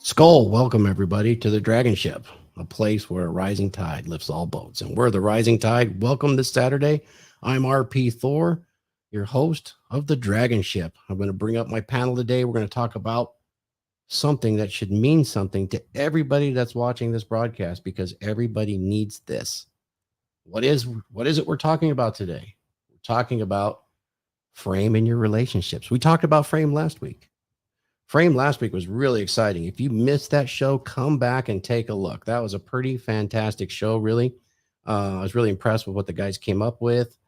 Skull, welcome everybody to the DragonShip, a place where a rising tide lifts all boats. And we're the rising tide. Welcome this Saturday. I'm RP Thor, your host of the DragonShip. I'm going to bring up my panel today. We're going to talk about something that should mean something to everybody that's watching this broadcast because everybody needs this. What is it we're talking about today? We're talking about frame in your relationships. We talked about frame last week. Frame last week was really exciting. If you missed that show, come back and take a look. That was a pretty fantastic show, really. I was really impressed with what the guys came up with.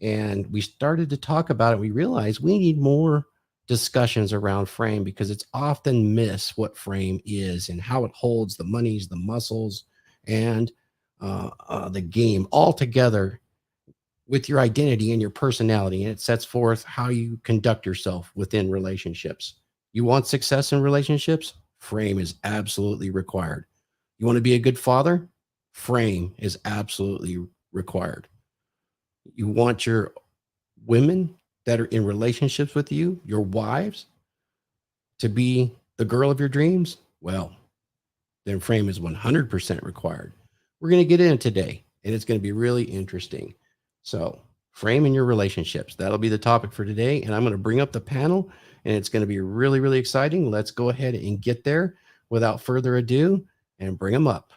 And we started to talk about it. We realized we need more discussions around frame because it's often missed what frame is and how it holds the monies, the muscles, and the game all together with your identity and your personality. And it sets forth how you conduct yourself within relationships. You want success in relationships? Frame is absolutely required. You want to be a good father? Frame is absolutely required. You want your women that are in relationships with you, your wives, to be the girl of your dreams? Well, then frame is 100% required. We're going to get in today, and it's going to be really interesting. So, frame in your relationships. That'll be the topic for today. And I'm going to bring up the panel, and it's going to be really, really exciting. Let's go ahead and get there without further ado and bring them up.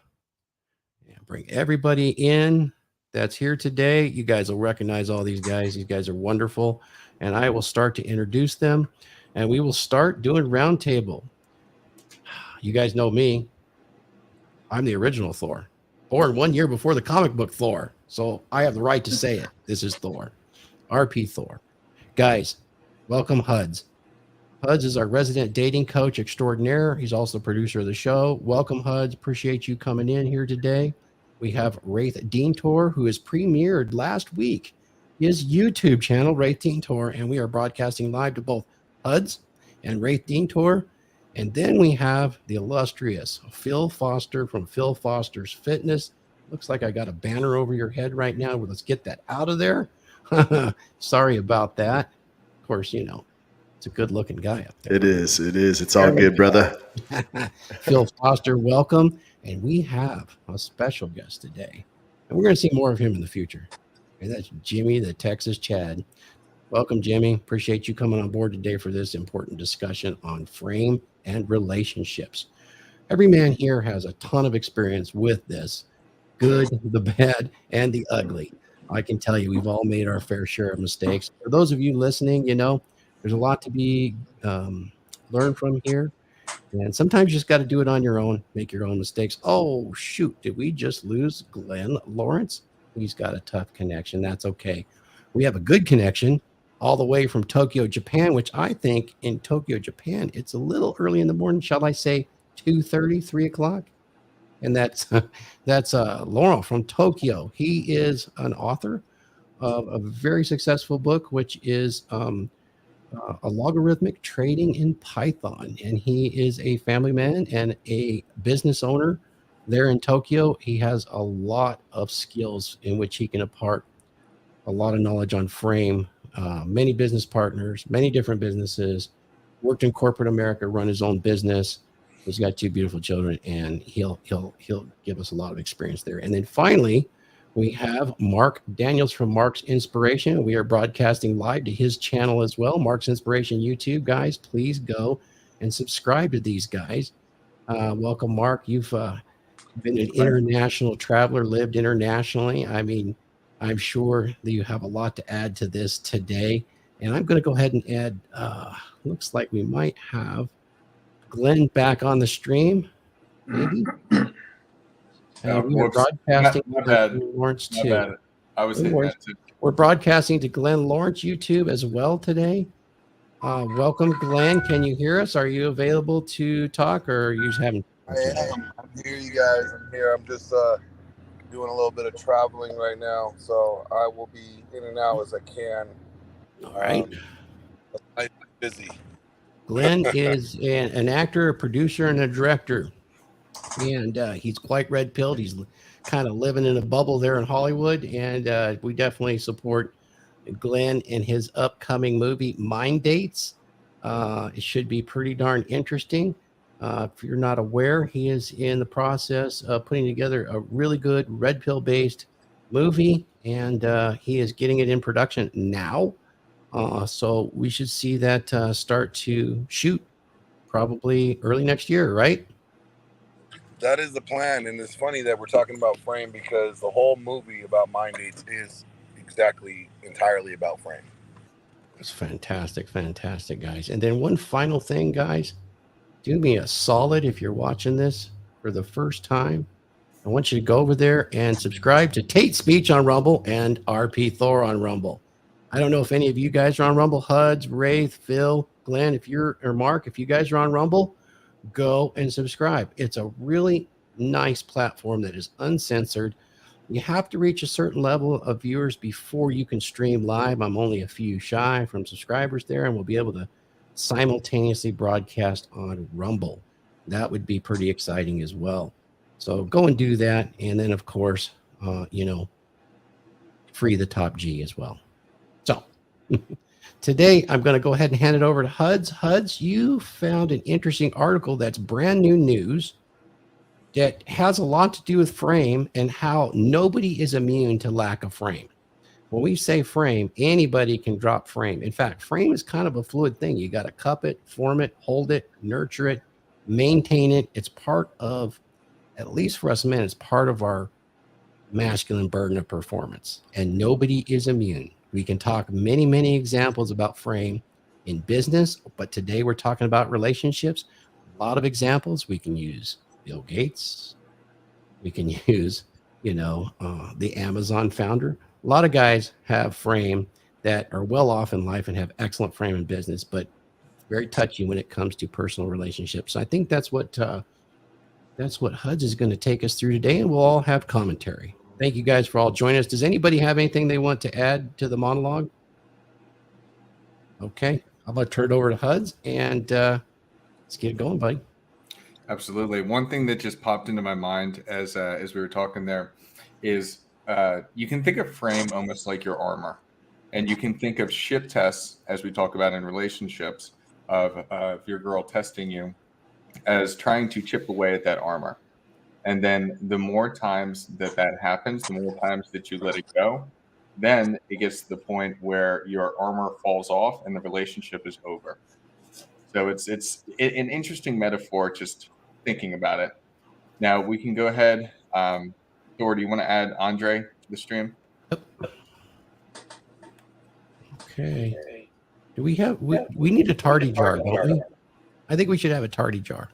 And bring everybody in that's here today. You guys will recognize all these guys. These guys are wonderful. And I will start to introduce them, and we will start doing roundtable. You guys know me. I'm the original Thor, born 1 year before the comic book Thor. So I have the right to say it. This is Thor, RP Thor. Guys, welcome Huds. Huds is our resident dating coach extraordinaire. He's also producer of the show. Welcome, Huds. Appreciate you coming in here today. We have Wraith Deantor, who has premiered last week his YouTube channel, Wraith Deantor, and we are broadcasting live to both Huds and Wraith Deantor. And then we have the illustrious Phil Foster from Phil Foster's Fitness. Looks like I got a banner over your head right now. Well, let's get that out of there. Sorry about that. Of course, you know, it's a good-looking guy up there. It is. It's all good, brother. Phil Foster, welcome. And we have a special guest today. And we're going to see more of him in the future. And that's Jimmy, the Texas Chad. Welcome, Jimmy. Appreciate you coming on board today for this important discussion on frame and relationships. Every man here has a ton of experience with this, good, the bad, and the ugly. I can tell you we've all made our fair share of mistakes. For those of you listening, you know, there's a lot to be learned from here. And sometimes you just got to do it on your own, make your own mistakes. Oh, shoot. Did we just lose Glenn Lawrence? He's got a tough connection. That's okay. We have a good connection all the way from Tokyo, Japan, which I think in Tokyo, Japan, it's a little early in the morning. Shall I say 2:30, 3 o'clock? And that's Laurel from Tokyo. He is an author of a very successful book, which is a logarithmic trading in Python. And he is a family man and a business owner there in Tokyo. He has a lot of skills in which he can impart a lot of knowledge on frame, many business partners, many different businesses, worked in corporate America, run his own business. He's got 2 beautiful children, and he'll give us a lot of experience there. And then finally, we have Mark Daniels from Mark's Inspiration. We are broadcasting live to his channel as well, Mark's Inspiration YouTube. Guys, please go and subscribe to these guys. Welcome, Mark. You've been an international traveler, lived internationally. I mean, I'm sure that you have a lot to add to this today. And I'm going to go ahead and add, looks like we might have Glenn back on the stream, maybe. We're broadcasting to Lawrence too. I was hitting that too. We're broadcasting to Glenn Lawrence YouTube as well today. Welcome, Glenn. Can you hear us? Are you available to talk, or are you having? I am. I'm here, you guys. I'm here. I'm just doing a little bit of traveling right now, so I will be in and out as I can. All right. I'm busy. Glenn is an actor, a producer, and a director. And he's quite red-pilled. He's kind of living in a bubble there in Hollywood. And we definitely support Glenn in his upcoming movie, Mind Dates. It should be pretty darn interesting. If you're not aware, he is in the process of putting together a really good red pill based movie, and he is getting it in production now. So we should see that start to shoot probably early next year, right? That is the plan, and it's funny that we're talking about Frame because the whole movie about Mind Dates is exactly entirely about Frame. It's fantastic, fantastic, guys. And then one final thing, guys, do me a solid if you're watching this for the first time. I want you to go over there and subscribe to Tate Speech on Rumble and RP Thor on Rumble. I don't know if any of you guys are on Rumble, Huds, Wraith, Phil, Glenn, if you're, or Mark, if you guys are on Rumble, go and subscribe. It's a really nice platform that is uncensored. You have to reach a certain level of viewers before you can stream live. I'm only a few shy from subscribers there, and we'll be able to simultaneously broadcast on Rumble. That would be pretty exciting as well. So go and do that. And then, of course, free the top G as well. So today, I'm going to go ahead and hand it over to Huds. Huds, you found an interesting article that's brand new news that has a lot to do with frame and how nobody is immune to lack of frame. When we say frame, anybody can drop frame. In fact, frame is kind of a fluid thing. You got to cup it, form it, hold it, nurture it, maintain it. It's part of, at least for us men, it's part of our masculine burden of performance. And nobody is immune. We can talk many, many examples about frame in business, but today we're talking about relationships. A lot of examples we can use. Bill Gates. We can use, the Amazon founder. A lot of guys have frame that are well off in life and have excellent frame in business, but very touchy when it comes to personal relationships. So I think that's what Huds is going to take us through today, and we'll all have commentary. Thank you guys for all joining us. Does anybody have anything they want to add to the monologue? Okay, I'm going to turn it over to Huds, and let's get it going, buddy. Absolutely. One thing that just popped into my mind as we were talking there is you can think of frame almost like your armor, and you can think of ship tests, as we talk about in relationships, of your girl testing you as trying to chip away at that armor. And then the more times that happens, the more times that you let it go, then it gets to the point where your armor falls off and the relationship is over. So it's an interesting metaphor, just thinking about it. Now we can go ahead. Thor, do you want to add Andre to the stream? Okay. Do we have? We need a tardy jar, don't we? I think we should have a tardy jar.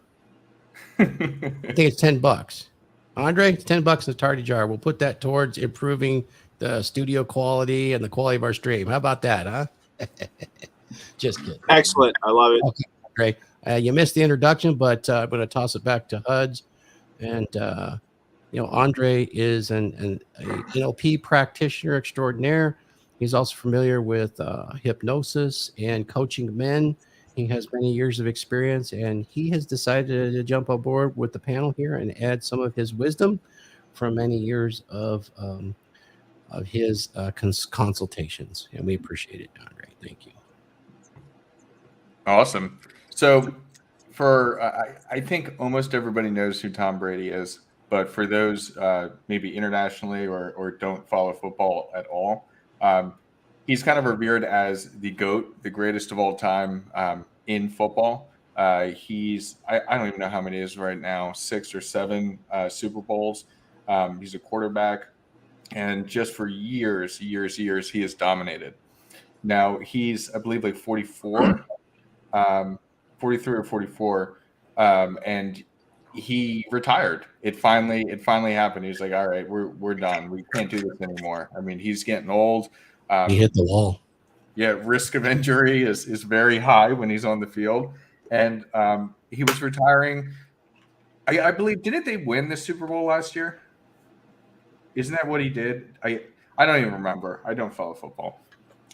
I think it's $10. Andre, it's $10 in a tardy jar. We'll put that towards improving the studio quality and the quality of our stream. How about that, huh? Just kidding. Excellent. I love it. Okay, great. You missed the introduction, but I'm going to toss it back to Huds. And, Andre is an NLP practitioner extraordinaire. He's also familiar with hypnosis and coaching men. He has many years of experience, and he has decided to jump on board with the panel here and add some of his wisdom from many years of his consultations. And we appreciate it, Andre. Thank you. Awesome. So I think almost everybody knows who Tom Brady is, but for those maybe internationally or don't follow football at all, he's kind of revered as the GOAT, the greatest of all time in football. I don't even know how many it is right now, 6 or 7 Super Bowls. He's a quarterback, and just for years, he has dominated. Now he's, I believe, like 44. 43 or 44, and he retired. It finally happened. He's like, all right, we're done. We can't do this anymore. I mean, he's getting old. He hit the wall. Yeah, risk of injury is very high when he's on the field, and he was retiring. I believe, didn't they win the Super Bowl last year? Isn't that what he did? I don't even remember. I don't follow football,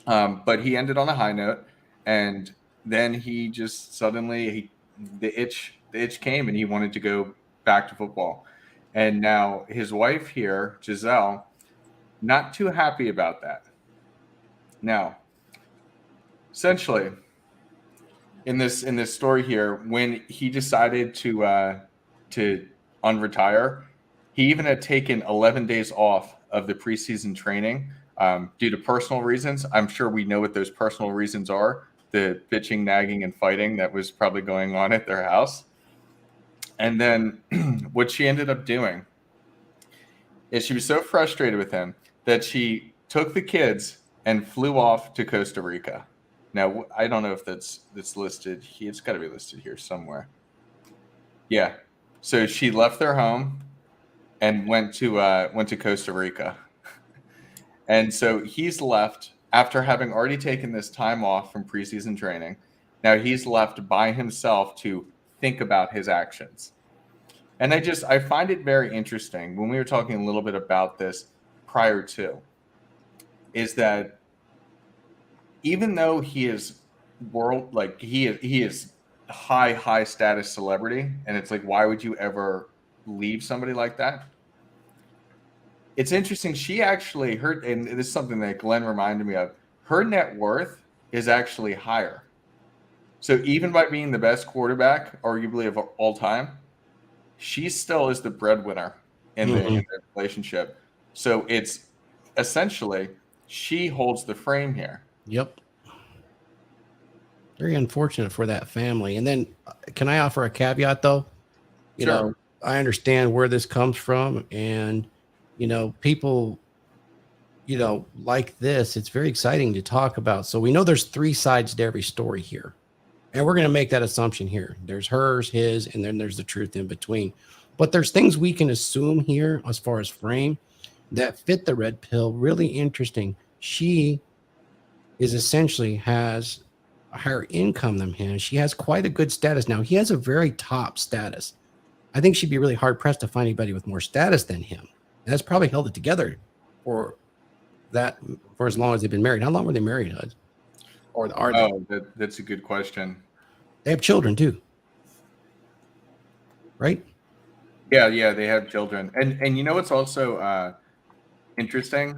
but he ended on a high note, and then he just suddenly the itch came and he wanted to go back to football. And now his wife here, Giselle, not too happy about that. Now, essentially, in this story here, when he decided to unretire, he even had taken 11 days off of the preseason training due to personal reasons. I'm sure we know what those personal reasons are. The bitching, nagging, and fighting that was probably going on at their house. And then what she ended up doing is she was so frustrated with him that she took the kids and flew off to Costa Rica. Now, I don't know if that's listed. It's got to be listed here somewhere. Yeah. So she left their home and went to Costa Rica. And so he's left after having already taken this time off from preseason training. Now he's left by himself to think about his actions. And I find it very interesting when we were talking a little bit about this prior to, is that even though he is he is high status celebrity, and it's like, why would you ever leave somebody like that? It's interesting. She actually and this is something that Glenn reminded me of, her net worth is actually higher. So even by being the best quarterback, arguably of all time, she still is the breadwinner in the relationship. So it's essentially she holds the frame here. Yep. Very unfortunate for that family. And then can I offer a caveat though? You know, I understand where this comes from, and people, like this, it's very exciting to talk about. So we know there's three sides to every story here. And we're going to make that assumption here. There's hers, his, and then there's the truth in between. But there's things we can assume here as far as frame that fit the red pill. Really interesting. She is essentially has a higher income than him. She has quite a good status. Now, he has a very top status. I think she'd be really hard pressed to find anybody with more status than him. And that's probably held it together for as long as they've been married. How long were they married, Hud? Or are they? Oh, that's a good question. They have children too, right? Yeah, they have children. And what's also interesting?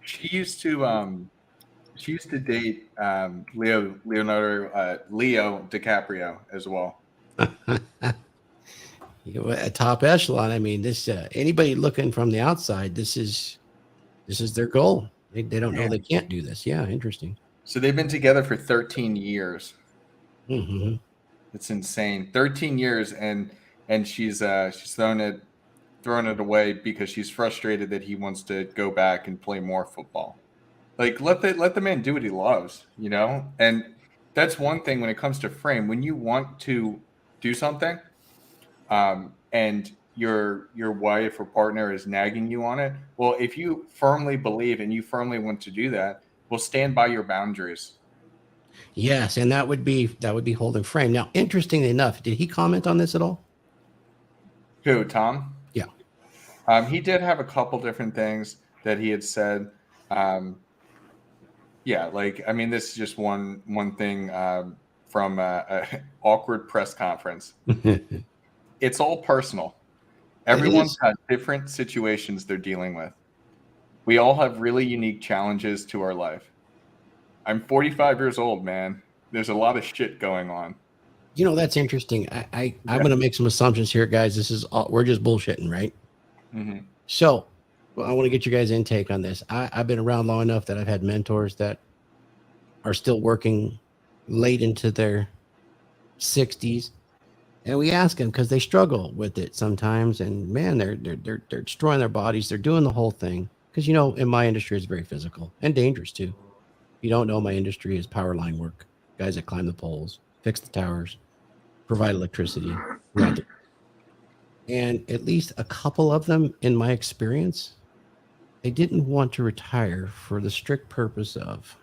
She used to date Leo DiCaprio as well. A top echelon. I mean, this anybody looking from the outside, this is their goal. They don't know they can't do this. Yeah, interesting. So they've been together for 13 years. Mm-hmm. It's insane. 13 years, and she's thrown it away because she's frustrated that he wants to go back and play more football. Like, let the man do what he loves, And that's one thing when it comes to frame. When you want to do something, and your wife or partner is nagging you on it, well, if you firmly believe and you firmly want to do that, well, stand by your boundaries. Yes, and that would be holding frame. Now, interestingly enough, did he comment on this at all? Who, Tom? Yeah. He did have a couple different things that he had said. This is just one thing from an awkward press conference. It's all personal. Everyone's got different situations they're dealing with. We all have really unique challenges to our life. I'm 45 years old, man. There's a lot of shit going on. That's interesting. I'm going to make some assumptions here, guys. We're just bullshitting, right? Mm-hmm. So I want to get your guys' intake on this. I've been around long enough that I've had mentors that are still working late into their 60s. And we ask them because they struggle with it sometimes. And man, they're destroying their bodies. They're doing the whole thing. Because, in my industry, it's very physical and dangerous too. If you don't know, my industry is power line work. Guys that climb the poles, fix the towers, provide electricity. And at least a couple of them, in my experience, they didn't want to retire for the strict purpose of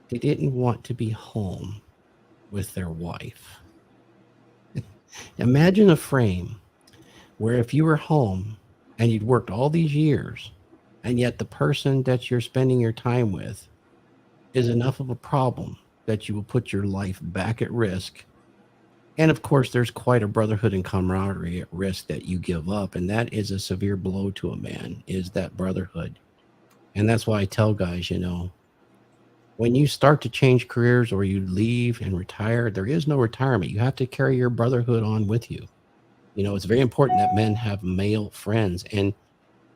they didn't want to be home with their wife. Imagine a frame where if you were home and you'd worked all these years, and yet the person that you're spending your time with is enough of a problem that you will put your life back at risk. And of course, there's quite a brotherhood and camaraderie at risk that you give up. And that is a severe blow to a man, is that brotherhood. And that's why I tell guys, when you start to change careers or you leave and retire, there is no retirement. You have to carry your brotherhood on with you. You know, it's very important that men have male friends. And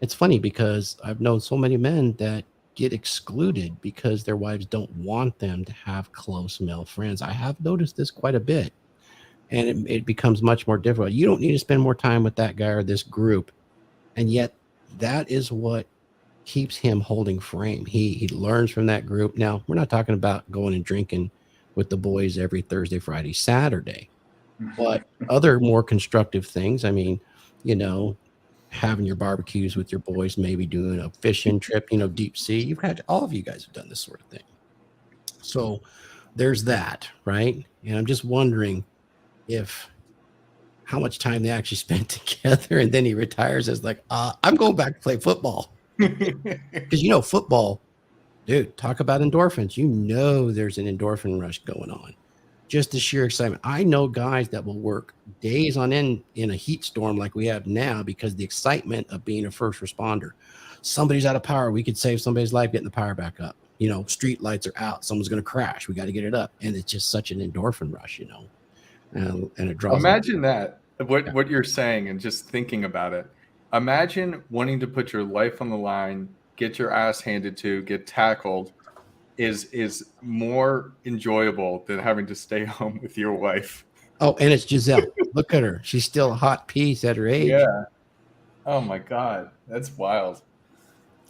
it's funny because I've known so many men that get excluded because their wives don't want them to have close male friends. I have noticed this quite a bit, and it becomes much more difficult. You don't need to spend more time with that guy or this group. And yet that is what keeps him holding frame. He learns from that group. Now, we're not talking about going and drinking with the boys every Thursday, Friday, Saturday, but other more constructive things. I mean, you know, having your barbecues with your boys, maybe doing a fishing trip, you know, deep sea. You've had all of you guys have done this sort of thing. So there's that, right? And I'm just wondering if how much time they actually spent together, and then he retires as like, I'm going back to play football. Because you know, football, dude, talk about endorphins. You know there's an endorphin rush going on. Just the sheer excitement. I know guys that will work days on end in a heat storm like we have now because the excitement of being a first responder. Somebody's out of power. We could save somebody's life getting the power back up. You know, street lights are out. Someone's going to crash. We got to get it up. And it's just such an endorphin rush, you know, and it draws. Imagine that, what you're saying and just thinking about it. Imagine wanting to put your life on the line, get your ass handed to, get tackled, is more enjoyable than having to stay home with your wife. Oh, and it's Giselle. Look at her. She's still a hot piece at her age. Yeah. Oh my God. That's wild.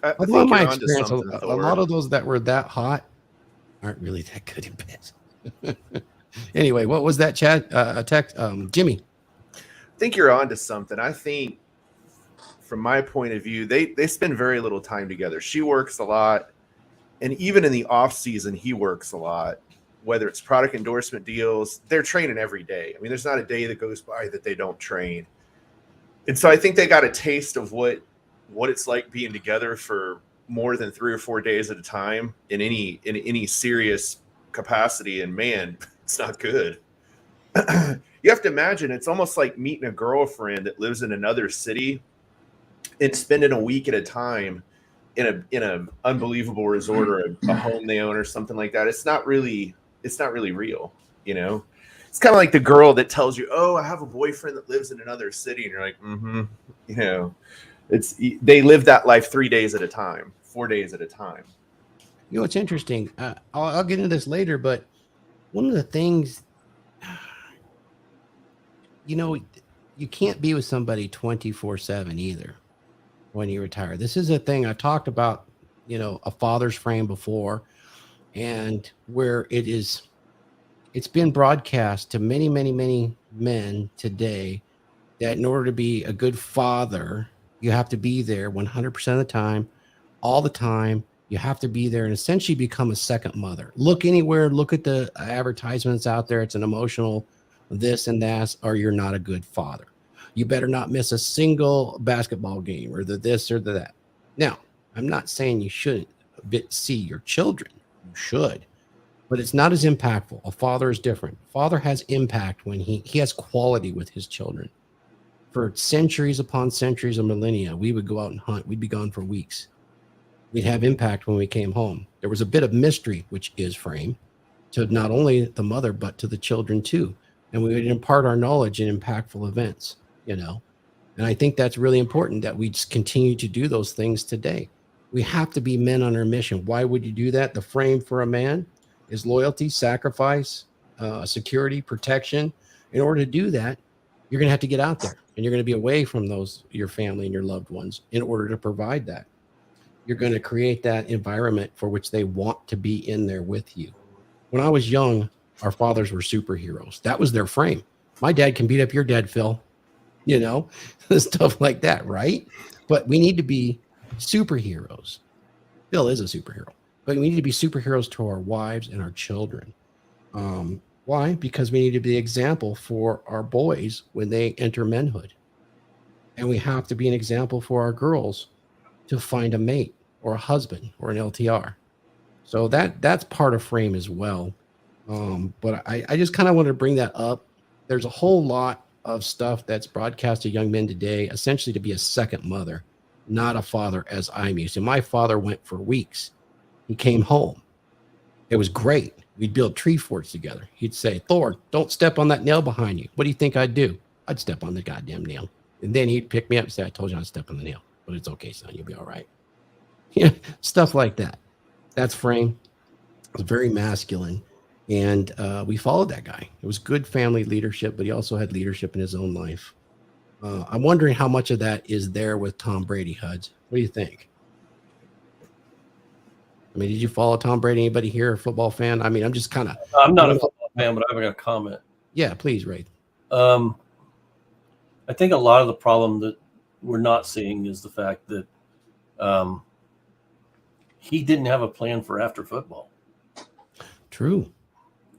I Although in think my you're onto experience, something, a Thor. lot of those that were that hot aren't really that good in bed. Anyway, what was that chat text? Jimmy. I think you're onto something. I think from my point of view, they spend very little time together. She works a lot. And even in the off season, he works a lot, whether it's product endorsement deals, they're training every day. I mean, there's not a day that goes by that they don't train. And so I think they got a taste of what it's like being together for more than 3 or 4 days at a time in any serious capacity. And man, it's not good. You have to imagine it's almost like meeting a girlfriend that lives in another city and spending a week at a time in a unbelievable resort or a home they own or something like that. It's not really real, you know. It's kind of like the girl that tells you, "Oh, I have a boyfriend that lives in another city," and you're like, you know, they live that life 3 days at a time, 4 days at a time. You know, it's interesting. I'll get into this later, but one of the things, you know, you can't be with somebody 24/7 either when you retire. This is a thing I talked about, you know, a father's frame before, and where it's been broadcast to many, many, many men today that in order to be a good father, you have to be there 100% of the time, all the time. You have to be there and essentially become a second mother. Look anywhere, look at the advertisements out there. It's an emotional this and that, or you're not a good father. You better not miss a single basketball game or the this or the that. Now, I'm not saying you shouldn't see your children. You should, but it's not as impactful. A father is different. Father has impact when he has quality with his children. For centuries upon centuries of millennia, we would go out and hunt. We'd be gone for weeks. We'd have impact when we came home. There was a bit of mystery, which is frame, to not only the mother, but to the children too. And we would impart our knowledge in impactful events, you know. And I think that's really important that we just continue to do those things today. We have to be men on our mission. Why would you do that? The frame for a man is loyalty, sacrifice, security, protection. In order to do that, you're going to have to get out there and you're going to be away from your family and your loved ones in order to provide that. You're going to create that environment for which they want to be in there with you. When I was young, our fathers were superheroes. That was their frame. My dad can beat up your dad, Phil, you know, stuff like that, right? But we need to be superheroes. Phil is a superhero, but we need to be superheroes to our wives and our children. Why? Because we need to be an example for our boys when they enter manhood. And we have to be an example for our girls to find a mate or a husband or an LTR. So that's part of frame as well. But I just kind of wanted to bring that up. There's a whole lot of stuff that's broadcast to young men today, essentially to be a second mother, not a father as I'm used to. My father went for weeks. He came home. It was great. We'd build tree forts together. He'd say, Thor, don't step on that nail behind you. What do you think I'd do? I'd step on the goddamn nail. And then he'd pick me up and say, I told you not to step on the nail, but it's okay, son. You'll be all right. Yeah, stuff like that. That's Frame. It was very masculine. And we followed that guy. It was good family leadership, but he also had leadership in his own life. I'm wondering how much of that is there with Tom Brady, Huds. What do you think? I mean, did you follow Tom Brady? Anybody here a football fan? I mean, I'm just kind of. I'm not a football fan, but I've got a comment. Yeah, please, Ray. I think a lot of the problem that we're not seeing is the fact that he didn't have a plan for after football. True.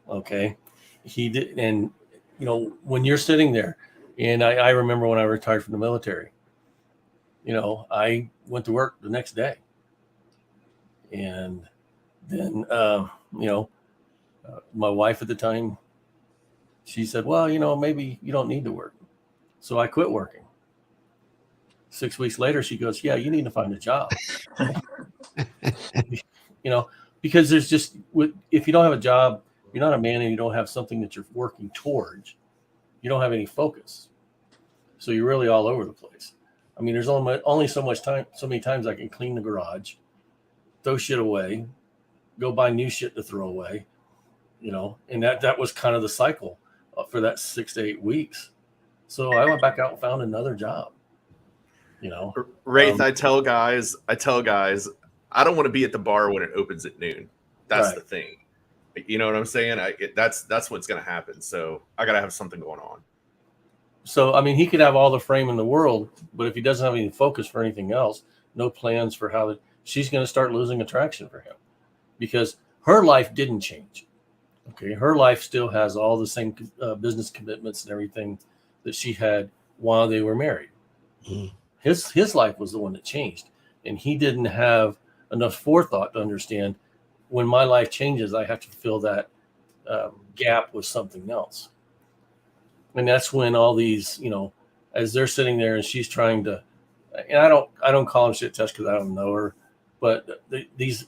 Okay. He did. And, you know, when you're sitting there, and I remember when I retired from the military, you know, I went to work the next day. And then, you know, my wife at the time, she said, well, you know, maybe you don't need to work. So I quit working. 6 weeks later, she goes, yeah, you need to find a job. You know, because there's just, if you don't have a job, you're not a man and you don't have something that you're working towards, you don't have any focus. So you're really all over the place. I mean, there's only so much time, so many times I can clean the garage, throw shit away, go buy new shit to throw away, you know, and that was kind of the cycle for that 6 to 8 weeks. So I went back out and found another job, you know. Wraith, I tell guys, I don't want to be at the bar when it opens at noon. That's Right. the thing. You know what I'm saying? That's what's going to happen. So I got to have something going on. So, I mean, he could have all the frame in the world, but if he doesn't have any focus for anything else, no plans for how she's going to start losing attraction for him, because her life didn't change. Okay. Her life still has all the same business commitments and everything that she had while they were married. Mm. His life was the one that changed, and he didn't have enough forethought to understand, when my life changes, I have to fill that gap with something else. And that's when all these, you know, as they're sitting there and she's trying to, and I don't call them shit tests because I don't know her, but these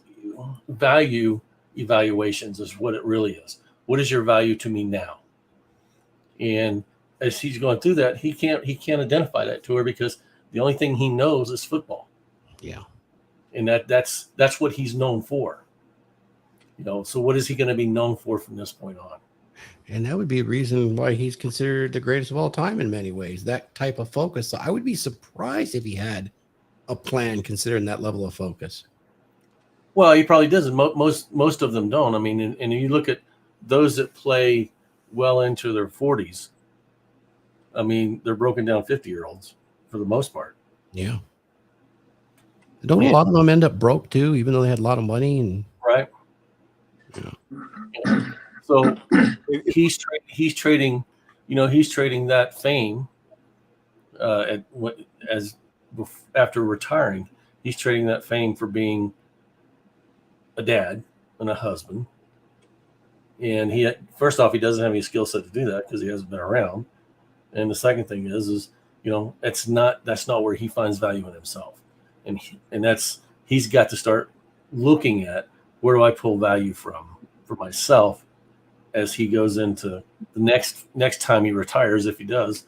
value evaluations is what it really is. What is your value to me now? And as he's going through that, he can't identify that to her, because the only thing he knows is football. Yeah. And that's what he's known for. You know, so what is he going to be known for from this point on? And that would be a reason why he's considered the greatest of all time in many ways, that type of focus. So I would be surprised if he had a plan considering that level of focus. Well, he probably doesn't. Most of them don't. I mean, and you look at those that play well into their 40s. I mean, they're broken down 50-year-olds for the most part. Yeah. Don't a lot of them end up broke too, even though they had a lot of money? And Right. Yeah. So he's trading, you know, he's trading that fame after retiring. He's trading that fame for being a dad and a husband. And first off, he doesn't have any skill set to do that because he hasn't been around. And the second thing is, you know, that's not where he finds value in himself. And he's got to start looking at, where do I pull value from for myself as he goes into the next time he retires, if he does.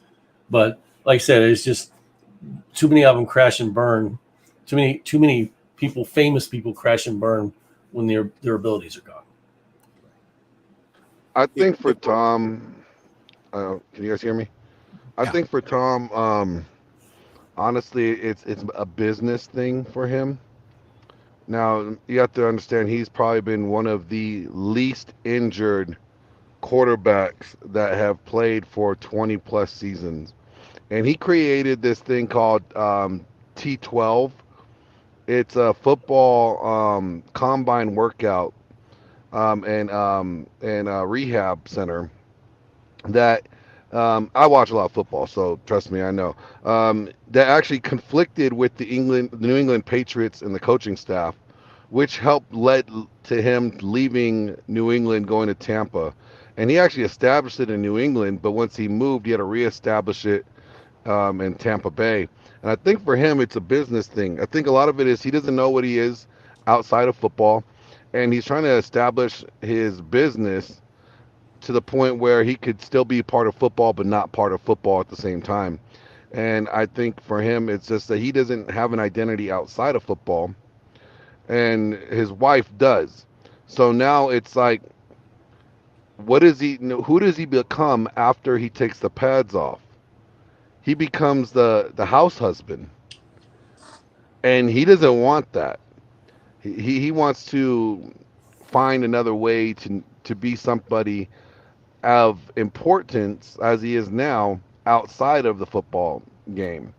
But like I said, it's just too many of them crash and burn. Too many people, famous people, crash and burn when their abilities are gone. I think for Tom, can you guys hear me? I think for Tom, honestly, it's a business thing for him. Now, you have to understand, he's probably been one of the least injured quarterbacks that have played for 20 plus seasons. And he created this thing called T12. It's a football combine workout and rehab center that I watch a lot of football, so trust me, I know. That actually conflicted with the New England Patriots and the coaching staff, which led to him leaving New England, going to Tampa. And he actually established it in New England, but once he moved, he had to reestablish it in Tampa Bay. And I think for him, it's a business thing. I think a lot of it is he doesn't know what he is outside of football. and he's trying to establish his business to the point where he could still be part of football but not part of football at the same time. And I think for him, it's just that he doesn't have an identity outside of football, and his wife does. So now it's like, what is he? Who does he become after he takes the pads off? He becomes the house husband, and he doesn't want that. He wants to find another way to be somebody of importance as he is now outside of the football game.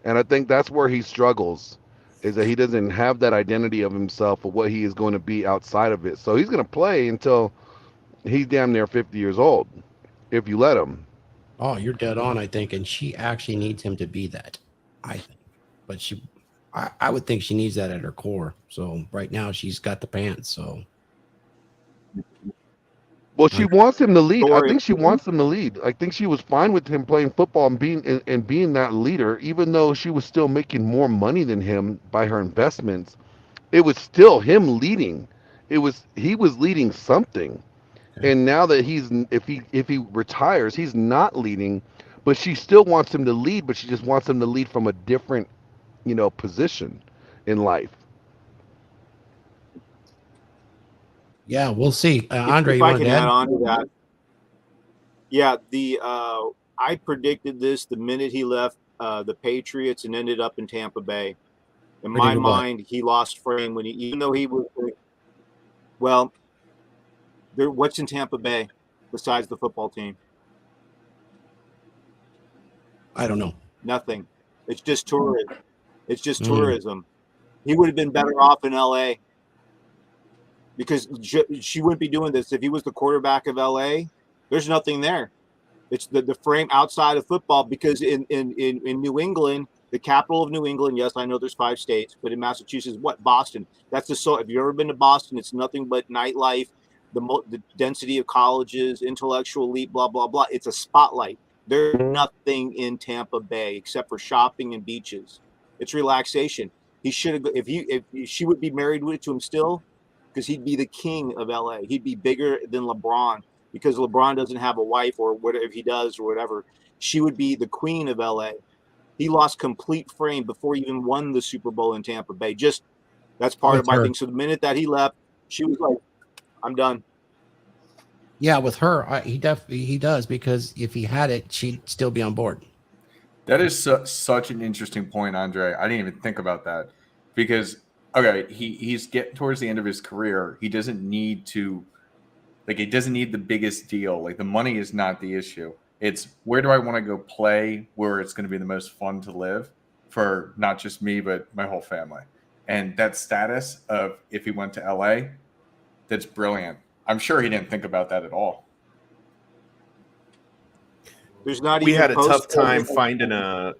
And I think that's where he struggles, is that he doesn't have that identity of himself or what he is going to be outside of it. So he's going to play until he's damn near 50 years old, if you let him. Oh, you're dead on, I think. And she actually needs him to be that, I think. But I would think she needs that at her core. So right now she's got the pants. So Well, she wants him to lead. I Thor, think she wants him to lead. I think she was fine with him playing football and being that leader, even though she was still making more money than him by her investments. It was still him leading. He was leading something. And now that if he retires, he's not leading, but she still wants him to lead, but she just wants him to lead from a different, position in life. yeah, we'll see. Andre, if you I want can to add add? on to that, yeah, I predicted this the minute he left the Patriots and ended up in Tampa Bay. In my Predicted what? mind, he lost frame when even though he was well. What's in Tampa Bay besides the football team? I don't know. Nothing. It's just tourism. It's just tourism. He would have been better off in L.A. because she wouldn't be doing this if he was the quarterback of L.A. There's nothing there. It's the frame outside of football, because in New England, the capital of New England, yes, I know there's 5 states, but in Massachusetts, what? Boston. That's have you ever been to Boston? It's nothing but nightlife, the density of colleges, intellectual elite, blah, blah, blah. It's a spotlight. There's nothing in Tampa Bay except for shopping and beaches. It's relaxation. He should have, if she would be married to him still, because he'd be the king of LA. He'd be bigger than LeBron, because LeBron doesn't have a wife, or whatever, if he does or whatever. She would be the queen of LA. He lost complete frame before he even won the Super Bowl in Tampa Bay. Just that's part of my thing. So the minute that he left, she was like, I'm done. Yeah, with her, he does, because if he had it, she'd still be on board. That is such an interesting point, Andre. I didn't even think about that, because okay, he's getting towards the end of his career. He doesn't need to, he doesn't need the biggest deal. Like, the money is not the issue. It's, where do I want to go play where it's going to be the most fun to live for not just me, but my whole family. And that status of, if he went to LA, that's brilliant. I'm sure he didn't think about that at all. There's not We even had a tough time finding a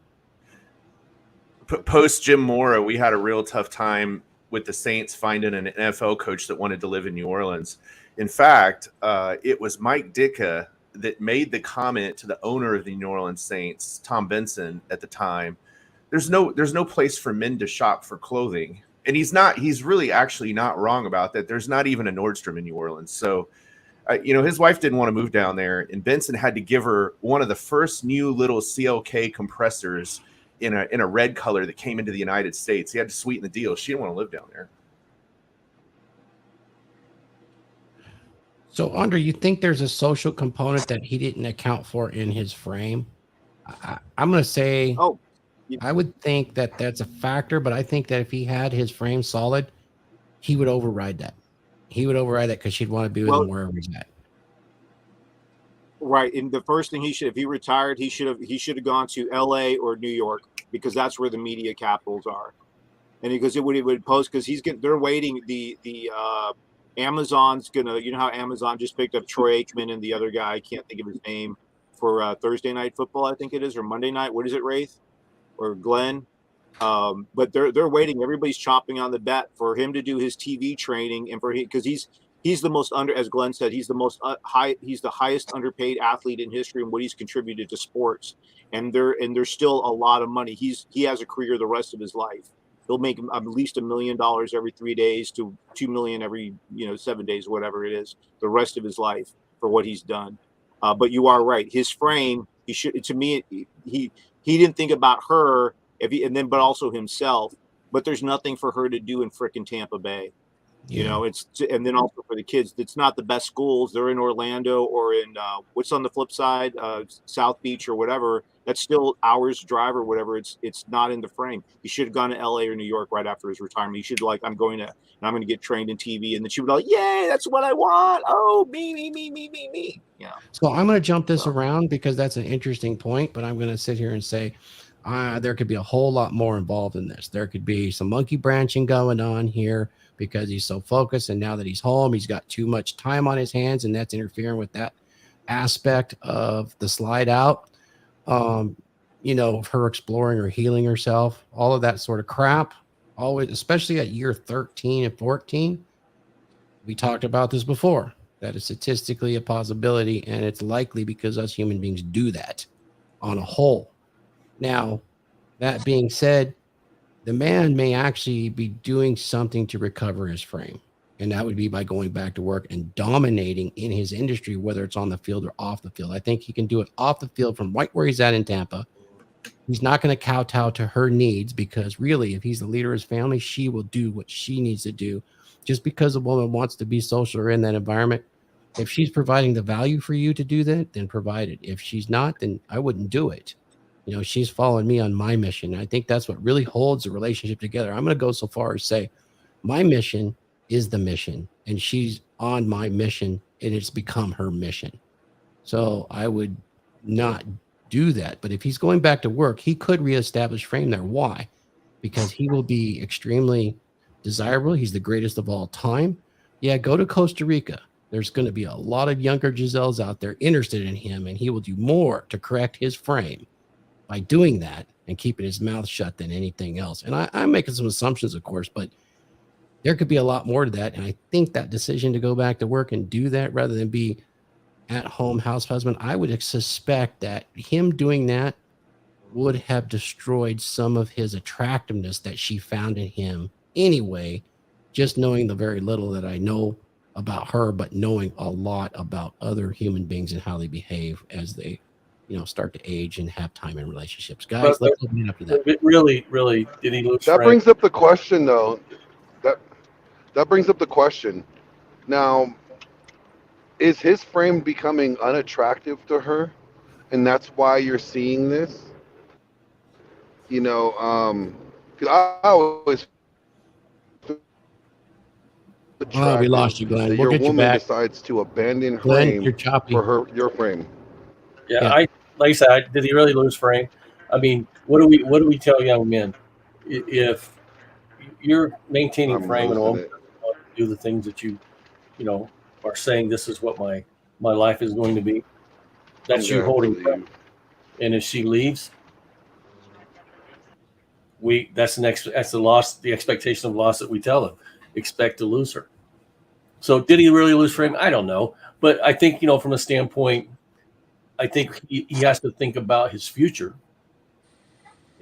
post Jim Mora. We had a real tough time with the Saints finding an NFL coach that wanted to live in New Orleans. In fact, it was Mike Ditka that made the comment to the owner of the New Orleans Saints, Tom Benson, at the time. There's no place for men to shop for clothing. And he's really actually not wrong about that. There's not even a Nordstrom in New Orleans. So, his wife didn't want to move down there, and Benson had to give her one of the first new little CLK compressors in a red color that came into the United States. He had to sweeten the deal. She didn't want to live down there. So, Andre, you think there's a social component that he didn't account for in his frame? I'm going to say, I would think that that's a factor, but I think that if he had his frame solid, he would override that. He would override that because she'd want to be with him wherever he's at. Right. And the first thing if he retired, he should have gone to LA or New York, because that's where the media capitals are. And because it would post, because they're waiting. The Amazon's gonna, how Amazon just picked up Troy Aikman and the other guy, I can't think of his name, for Thursday Night Football, I think it is, or Monday night. What is it, Wraith or Glenn? But they're waiting. Everybody's chomping on the bet for him to do his TV training, and because he's the most as Glenn said, he's the most he's the highest underpaid athlete in history, and what he's contributed to sports. And there's still a lot of money. He has a career the rest of his life. he'll make at least $1 million every 3 days to $2 million every 7 days, whatever it is, the rest of his life for what he's done. But you are right. His frame, he should, to me, he didn't think about her but also himself. But there's nothing for her to do in frickin' Tampa Bay. And then also for the kids, it's not the best schools. They're in Orlando or in what's on the flip side, South Beach or whatever. That's still hours drive or whatever. It's not in the frame. He should have gone to LA or New York right after his retirement. He should I'm going to get trained in TV. And then she would be like, yay, that's what I want. Oh, me. Yeah. So I'm going to jump this around because that's an interesting point, but I'm going to sit here and say there could be a whole lot more involved in this. There could be some monkey branching going on here because he's so focused. And now that he's home, he's got too much time on his hands, and that's interfering with that aspect of the slide out. Her exploring or healing herself, all of that sort of crap, always, especially at year 13 and 14. We talked about this before. That is statistically a possibility, and it's likely because us human beings do that on a whole. Now, that being said, the man may actually be doing something to recover his frame, and that would be by going back to work and dominating in his industry, whether it's on the field or off the field. I think he can do it off the field from right where he's at in Tampa. He's not going to kowtow to her needs because really, if he's the leader of his family, she will do what she needs to do. Just because a woman wants to be social or in that environment, if she's providing the value for you to do that, then provide it. If she's not, then I wouldn't do it. She's following me on my mission. I think that's what really holds the relationship together. I'm going to go so far as say my mission is the mission, and she's on my mission, and it's become her mission. So I would not do that. But if he's going back to work, he could reestablish frame there. Why? Because he will be extremely desirable. He's the greatest of all time. Yeah, go to Costa Rica. There's going to be a lot of younger Giselles out there interested in him, and he will do more to correct his frame by doing that and keeping his mouth shut than anything else. And I'm making some assumptions, of course, but there could be a lot more to that. And I think that decision to go back to work and do that rather than be at home house husband, I would suspect that him doing that would have destroyed some of his attractiveness that she found in him anyway, just knowing the very little that I know about her, but knowing a lot about other human beings and how they behave as they start to age and have time in relationships. Guys, let's open it up to that. It really, did he lose? That brings up the question, though. That brings up the question. Now, is his frame becoming unattractive to her, and that's why you're seeing this? Because I always. Oh, we lost you, Glenn. We'll your get you woman back. Decides to abandon Glenn, frame you're choppy. for your frame. Yeah, like I said, did he really lose frame? I mean, what do we tell young men? If you're maintaining frame and a woman doesn't want to do the things that you are saying, this is what my life is going to be, that's you holding frame. And if she leaves, that's the loss, the expectation of loss that we tell them. Expect to lose her. So did he really lose frame? I don't know. But I think, from a standpoint, I think he has to think about his future,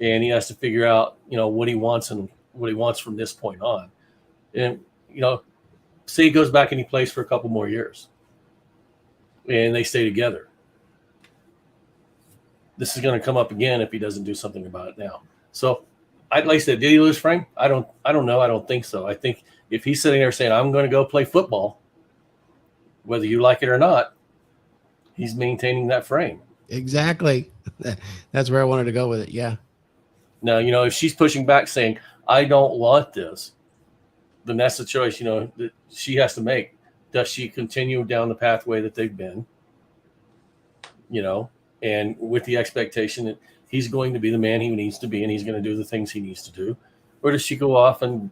and he has to figure out, what he wants and what he wants from this point on. And, say he goes back and he plays for a couple more years and they stay together. This is going to come up again if he doesn't do something about it now. So like I said, did he lose frame? I don't know. I don't think so. I think if he's sitting there saying, I'm going to go play football, whether you like it or not, he's maintaining that frame. Exactly. That's where I wanted to go with it. Yeah. Now, if she's pushing back saying, I don't want this, then that's the choice, that she has to make. Does she continue down the pathway that they've been, and with the expectation that he's going to be the man he needs to be and he's going to do the things he needs to do? Or does she go off and,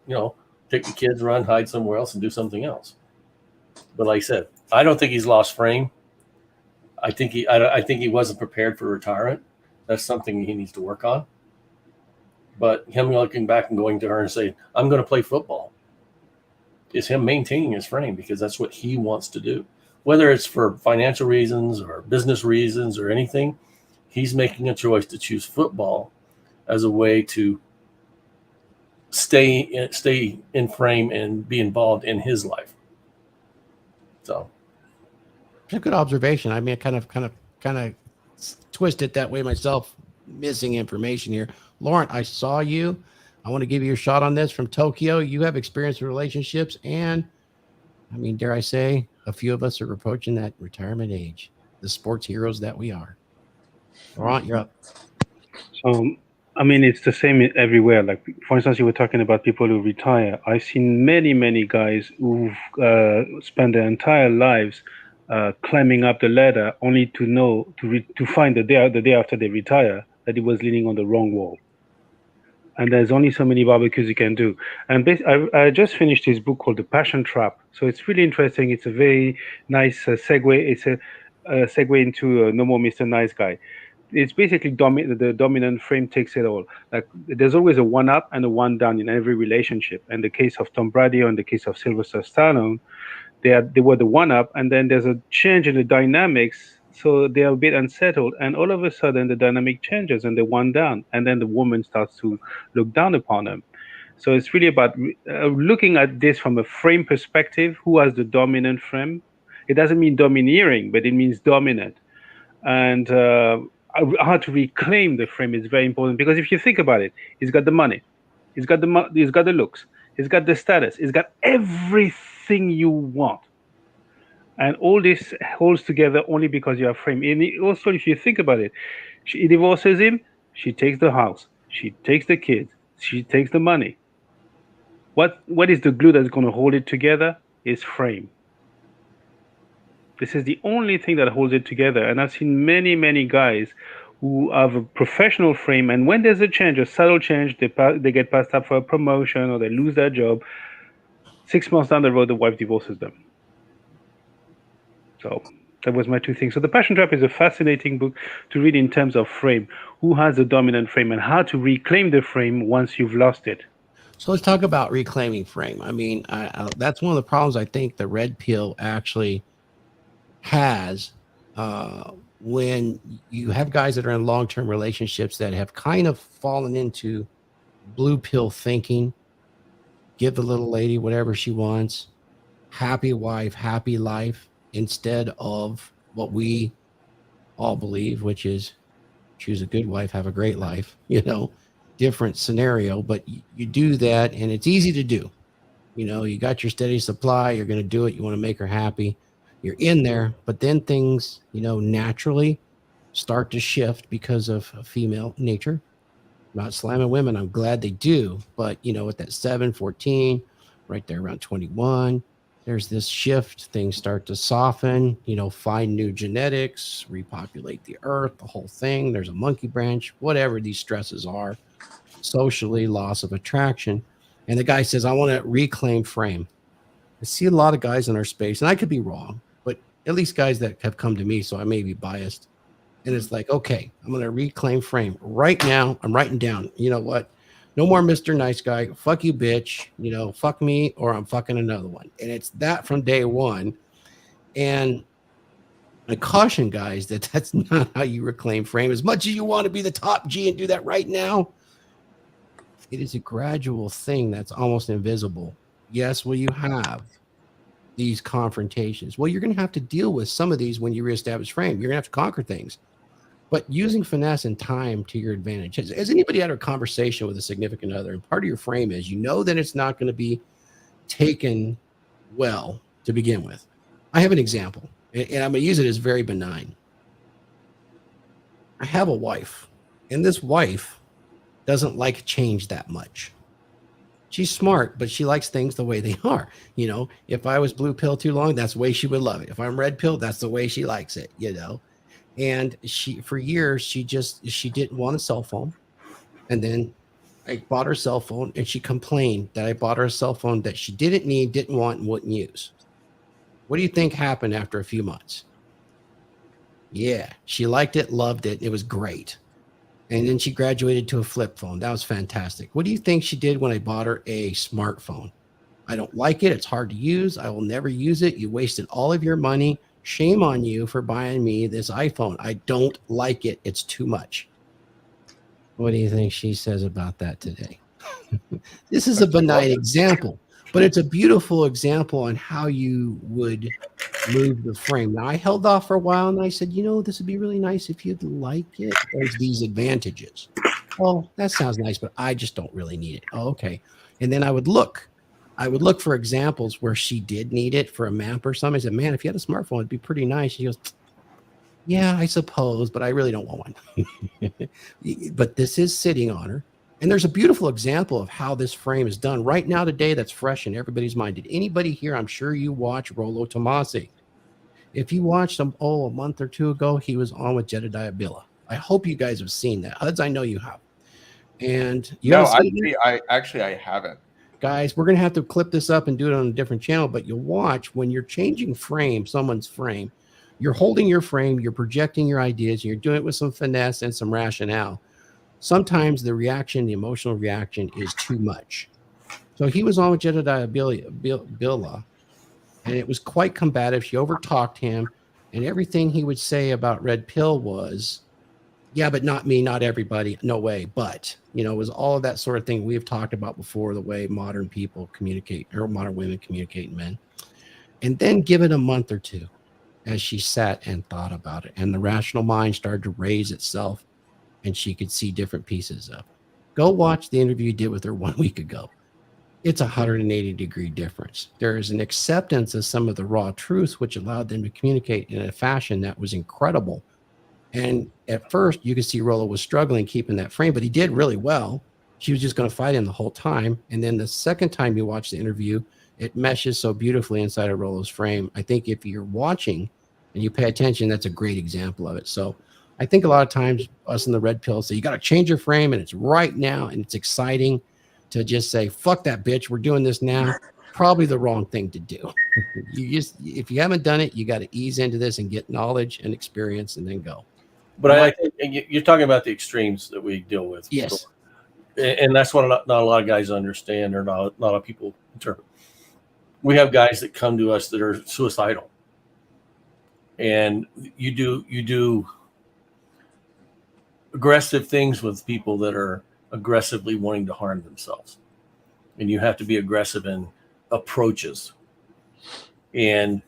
take the kids, run, hide somewhere else and do something else? But like I said, I don't think he's lost frame. I think he wasn't prepared for retirement. That's something he needs to work on. But him looking back and going to her and saying, I'm going to play football, is him maintaining his frame because that's what he wants to do. Whether it's for financial reasons or business reasons or anything, he's making a choice to choose football as a way to stay in frame and be involved in his life. So It's a good observation. I mean, I kind of twist it that way myself, missing information here. Lauren, I saw you. I want to give you a shot on this from Tokyo. You have experience with relationships, and I mean, dare I say, a few of us are approaching that retirement age, the sports heroes that we are. Laurent, you're up. I mean, it's the same everywhere. Like, for instance, you were talking about people who retire. I've seen many guys who've spent their entire lives climbing up the ladder, only to know to find the day after they retire that it was leaning on the wrong wall. And there's only so many barbecues you can do. And I just finished his book called The Passion Trap. So it's really interesting. It's a very nice segue. It's a segue into No More Mr. Nice Guy. It's basically the dominant frame takes it all. Like, there's always a one up and a one down in every relationship. In the case of Tom Brady or in the case of Sylvester Stallone, they were the one up, and then there's a change in the dynamics, so they're a bit unsettled, and all of a sudden the dynamic changes and they one down, and then the woman starts to look down upon them. So it's really about looking at this from a frame perspective. Who has the dominant frame? It doesn't mean domineering, but it means dominant. And how to reclaim the frame is very important, because if you think about it, he's got the money, he's got the looks, he's got the status, he's got everything you want, and all this holds together only because you have frame. And also, if you think about it, she divorces him, she takes the house, she takes the kids, she takes the money. What is the glue that's going to hold it together? Is frame. This is the only thing that holds it together. And I've seen many guys who have a professional frame, and when there's a change, a subtle change, they get passed up for a promotion or they lose their job. 6 months down the road, the wife divorces them. So that was my two things. So The Passion Trap is a fascinating book to read in terms of frame. Who has the dominant frame and how to reclaim the frame once you've lost it. So let's talk about reclaiming frame. I mean, that's one of the problems I think the red pill actually has when you have guys that are in long-term relationships that have kind of fallen into blue pill thinking. Give the little lady whatever she wants, happy wife, happy life, instead of what we all believe, which is choose a good wife, have a great life. Different scenario, but you do that, and it's easy to do. You got your steady supply, you're going to do it, you want to make her happy, you're in there, but then things naturally start to shift because of female nature. I'm not slamming women, I'm glad they do, but at that 7-14 right there around 21, there's this shift. Things start to soften, find new genetics, repopulate the earth, the whole thing. There's a monkey branch, whatever these stresses are, socially, loss of attraction. And the guy says, I want to reclaim frame. I see a lot of guys in our space, and I could be wrong, but at least guys that have come to me, so I may be biased. And it's like, okay, I'm going to reclaim frame. Right now, I'm writing down, you know what? No more Mr. Nice Guy. Fuck you, bitch. Fuck me, or I'm fucking another one. And it's that from day one. And I caution guys that that's not how you reclaim frame. As much as you want to be the top G and do that right now, it is a gradual thing that's almost invisible. Yes, will you have these confrontations? Well, you're going to have to deal with some of these when you reestablish frame. You're going to have to conquer things. But using finesse and time to your advantage. Has anybody had a conversation with a significant other? And part of your frame is that it's not going to be taken well to begin with. I have an example, and I'm going to use it as very benign. I have a wife, and this wife doesn't like change that much. She's smart, but she likes things the way they are. If I was blue pill too long, that's the way she would love it. If I'm red pill, that's the way she likes it, And she, for years, she didn't want a cell phone. And then I bought her a cell phone, and she complained that I bought her a cell phone that she didn't need, didn't want, and wouldn't use. What do you think happened after a few months? Yeah, she liked it, loved it. It was great. And then she graduated to a flip phone. That was fantastic. What do you think she did when I bought her a smartphone? I don't like it. It's hard to use. I will never use it. You wasted all of your money. Shame on you for buying me this iPhone. I don't like it. It's too much. What do you think she says about that today? This is a benign example, but it's a beautiful example on how you would move the frame. Now, I held off for a while and I said, this would be really nice if you'd like it. There's these advantages. Oh, that sounds nice, but I just don't really need it. Oh, okay. And then I would look for examples where she did need it for a map or something. I said, man, if you had a smartphone, it'd be pretty nice. She goes, yeah, I suppose, but I really don't want one. But this is sitting on her. And there's a beautiful example of how this frame is done right now today that's fresh in everybody's mind. Did anybody here, I'm sure you watch Rollo Tomasi. If you watched him, a month or two ago, he was on with Jedediah Bila. I hope you guys have seen that. Huds, I know you have. And I haven't. Guys, we're going to have to clip this up and do it on a different channel, but you'll watch when you're changing someone's frame, you're holding your frame, you're projecting your ideas, and you're doing it with some finesse and some rationale. Sometimes the emotional reaction is too much. So he was on with Jedediah Bila, and it was quite combative. She overtalked him, and everything he would say about Red Pill was, yeah, but not me, not everybody, no way. But, it was all of that sort of thing we've talked about before, the way modern people communicate, or modern women communicate, men. And then give it a month or two as she sat and thought about it, and the rational mind started to raise itself, and she could see different pieces of it. Go watch the interview you did with her 1 week ago. It's a 180-degree difference. There is an acceptance of some of the raw truths, which allowed them to communicate in a fashion that was incredible. And at first, you could see Rollo was struggling keeping that frame, but he did really well. She was just going to fight him the whole time. And then the second time you watch the interview, it meshes so beautifully inside of Rollo's frame. I think if you're watching and you pay attention, that's a great example of it. So I think a lot of times us in the Red Pill say, you got to change your frame, and it's right now, and it's exciting to just say, fuck that bitch, we're doing this now. Probably the wrong thing to do. If you haven't done it, you got to ease into this and get knowledge and experience and then go. But I think you're talking about the extremes that we deal with. Yes. And that's what not a lot of guys understand, or not a lot of people interpret. We have guys that come to us that are suicidal. And you do aggressive things with people that are aggressively wanting to harm themselves. And you have to be aggressive in approaches. And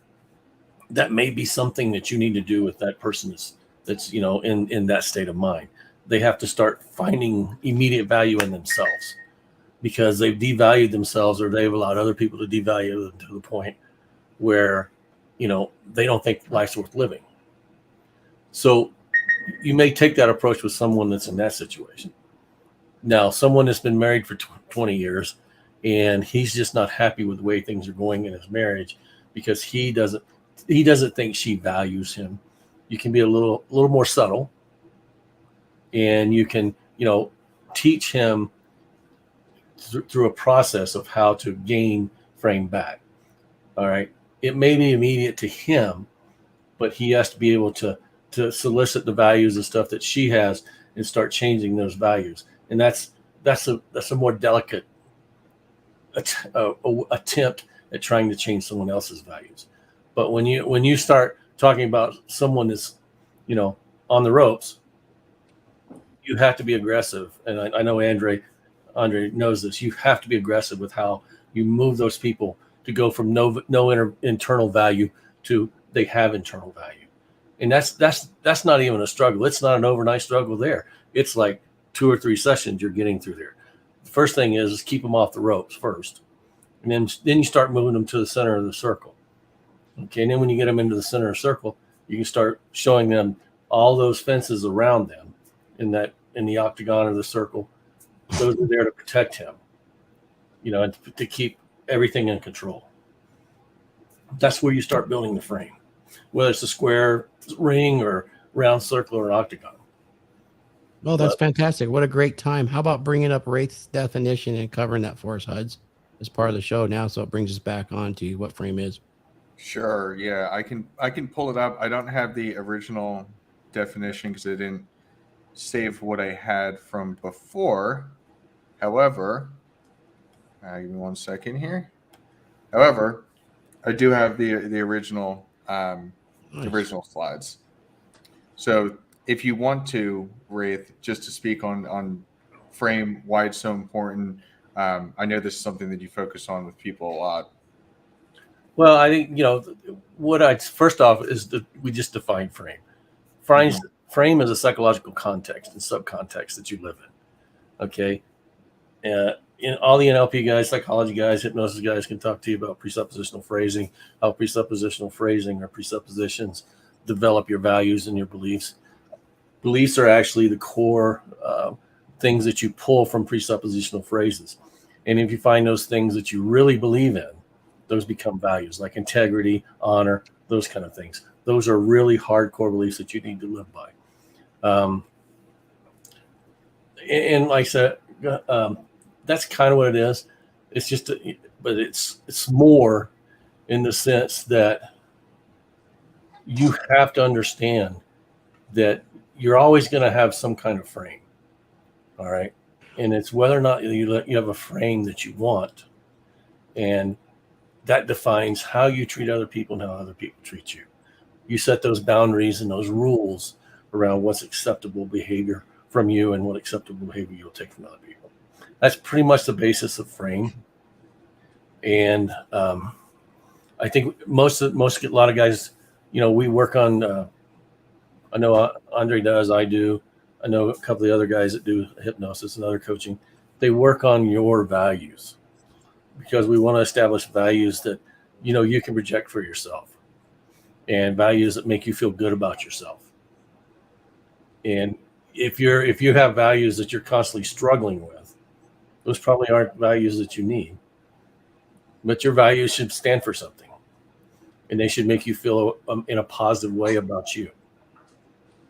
that may be something that you need to do with that person that's in that state of mind. They have to start finding immediate value in themselves, because they've devalued themselves, or they've allowed other people to devalue them to the point where they don't think life's worth living. So you may take that approach with someone that's in that situation. Now, someone that's been married for 20 years and he's just not happy with the way things are going in his marriage because he doesn't think she values him. You can be a little more subtle, and you can, teach him through a process of how to gain frame back. All right. It may be immediate to him, but he has to be able to solicit the values and stuff that she has and start changing those values. And that's a more delicate attempt at trying to change someone else's values. But when you start talking about someone that's, on the ropes, you have to be aggressive. And I know Andre knows this. You have to be aggressive with how you move those people to go from no internal value to they have internal value. And that's not even a struggle. It's not an overnight struggle there. It's like 2 or 3 sessions you're getting through there. The first thing is keep them off the ropes first. And then you start moving them to the center of the circle. Okay, and then when you get them into the center of the circle, you can start showing them all those fences around them in the octagon or the circle. Those are there to protect him, and to keep everything in control. That's where you start building the frame, whether it's a square ring or round circle or octagon. Well, that's fantastic. What a great time. How about bringing up Wraith's definition and covering that for us, Huds, as part of the show now, so it brings us back on to what frame is. Sure. Yeah, I can pull it up. I don't have the original definition because I didn't save what I had from before. However, give me 1 second here. However, I do have the original Nice. original slides. So if you want to, Wraith, just to speak on frame, why it's so important. I know this is something that you focus on with people a lot. Well, I think, what I first off is that we just define frame. Frame is a psychological context and subcontext that you live in. Okay. In all the NLP guys, psychology guys, hypnosis guys can talk to you about presuppositional phrasing, how presuppositional phrasing or presuppositions develop your values and your beliefs. Beliefs are actually the core things that you pull from presuppositional phrases. And if you find those things that you really believe in, those become values like integrity, honor, those kind of things. Those are really hardcore beliefs that you need to live by. And like I said, that's kind of what it is. It's just, but it's more in the sense that you have to understand that you're always going to have some kind of frame. All right. And it's whether or not you have a frame that you want. And that defines how you treat other people and how other people treat you. You set those boundaries and those rules around what's acceptable behavior from you and what acceptable behavior you'll take from other people. That's pretty much the basis of frame. And I think a lot of guys, we work on, I know Andre does, I do. I know a couple of the other guys that do hypnosis and other coaching. They work on your values because we want to establish values that, you can project for yourself and values that make you feel good about yourself. And if you have values that you're constantly struggling with, those probably aren't values that you need. But your values should stand for something, and they should make you feel in a positive way about you.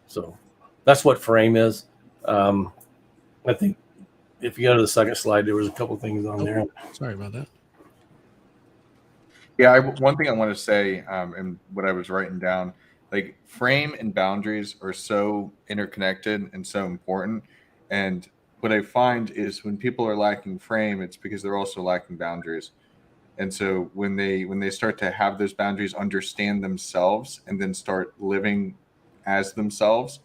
So that's what frame is. I think if you go to the second slide, there was a couple things on there. Sorry about that. Yeah, one thing I want to say, and what I was writing down, like frame and boundaries are so interconnected and so important. And what I find is when people are lacking frame, it's because they're also lacking boundaries. And so when they start to have those boundaries, understand themselves, and then start living as themselves,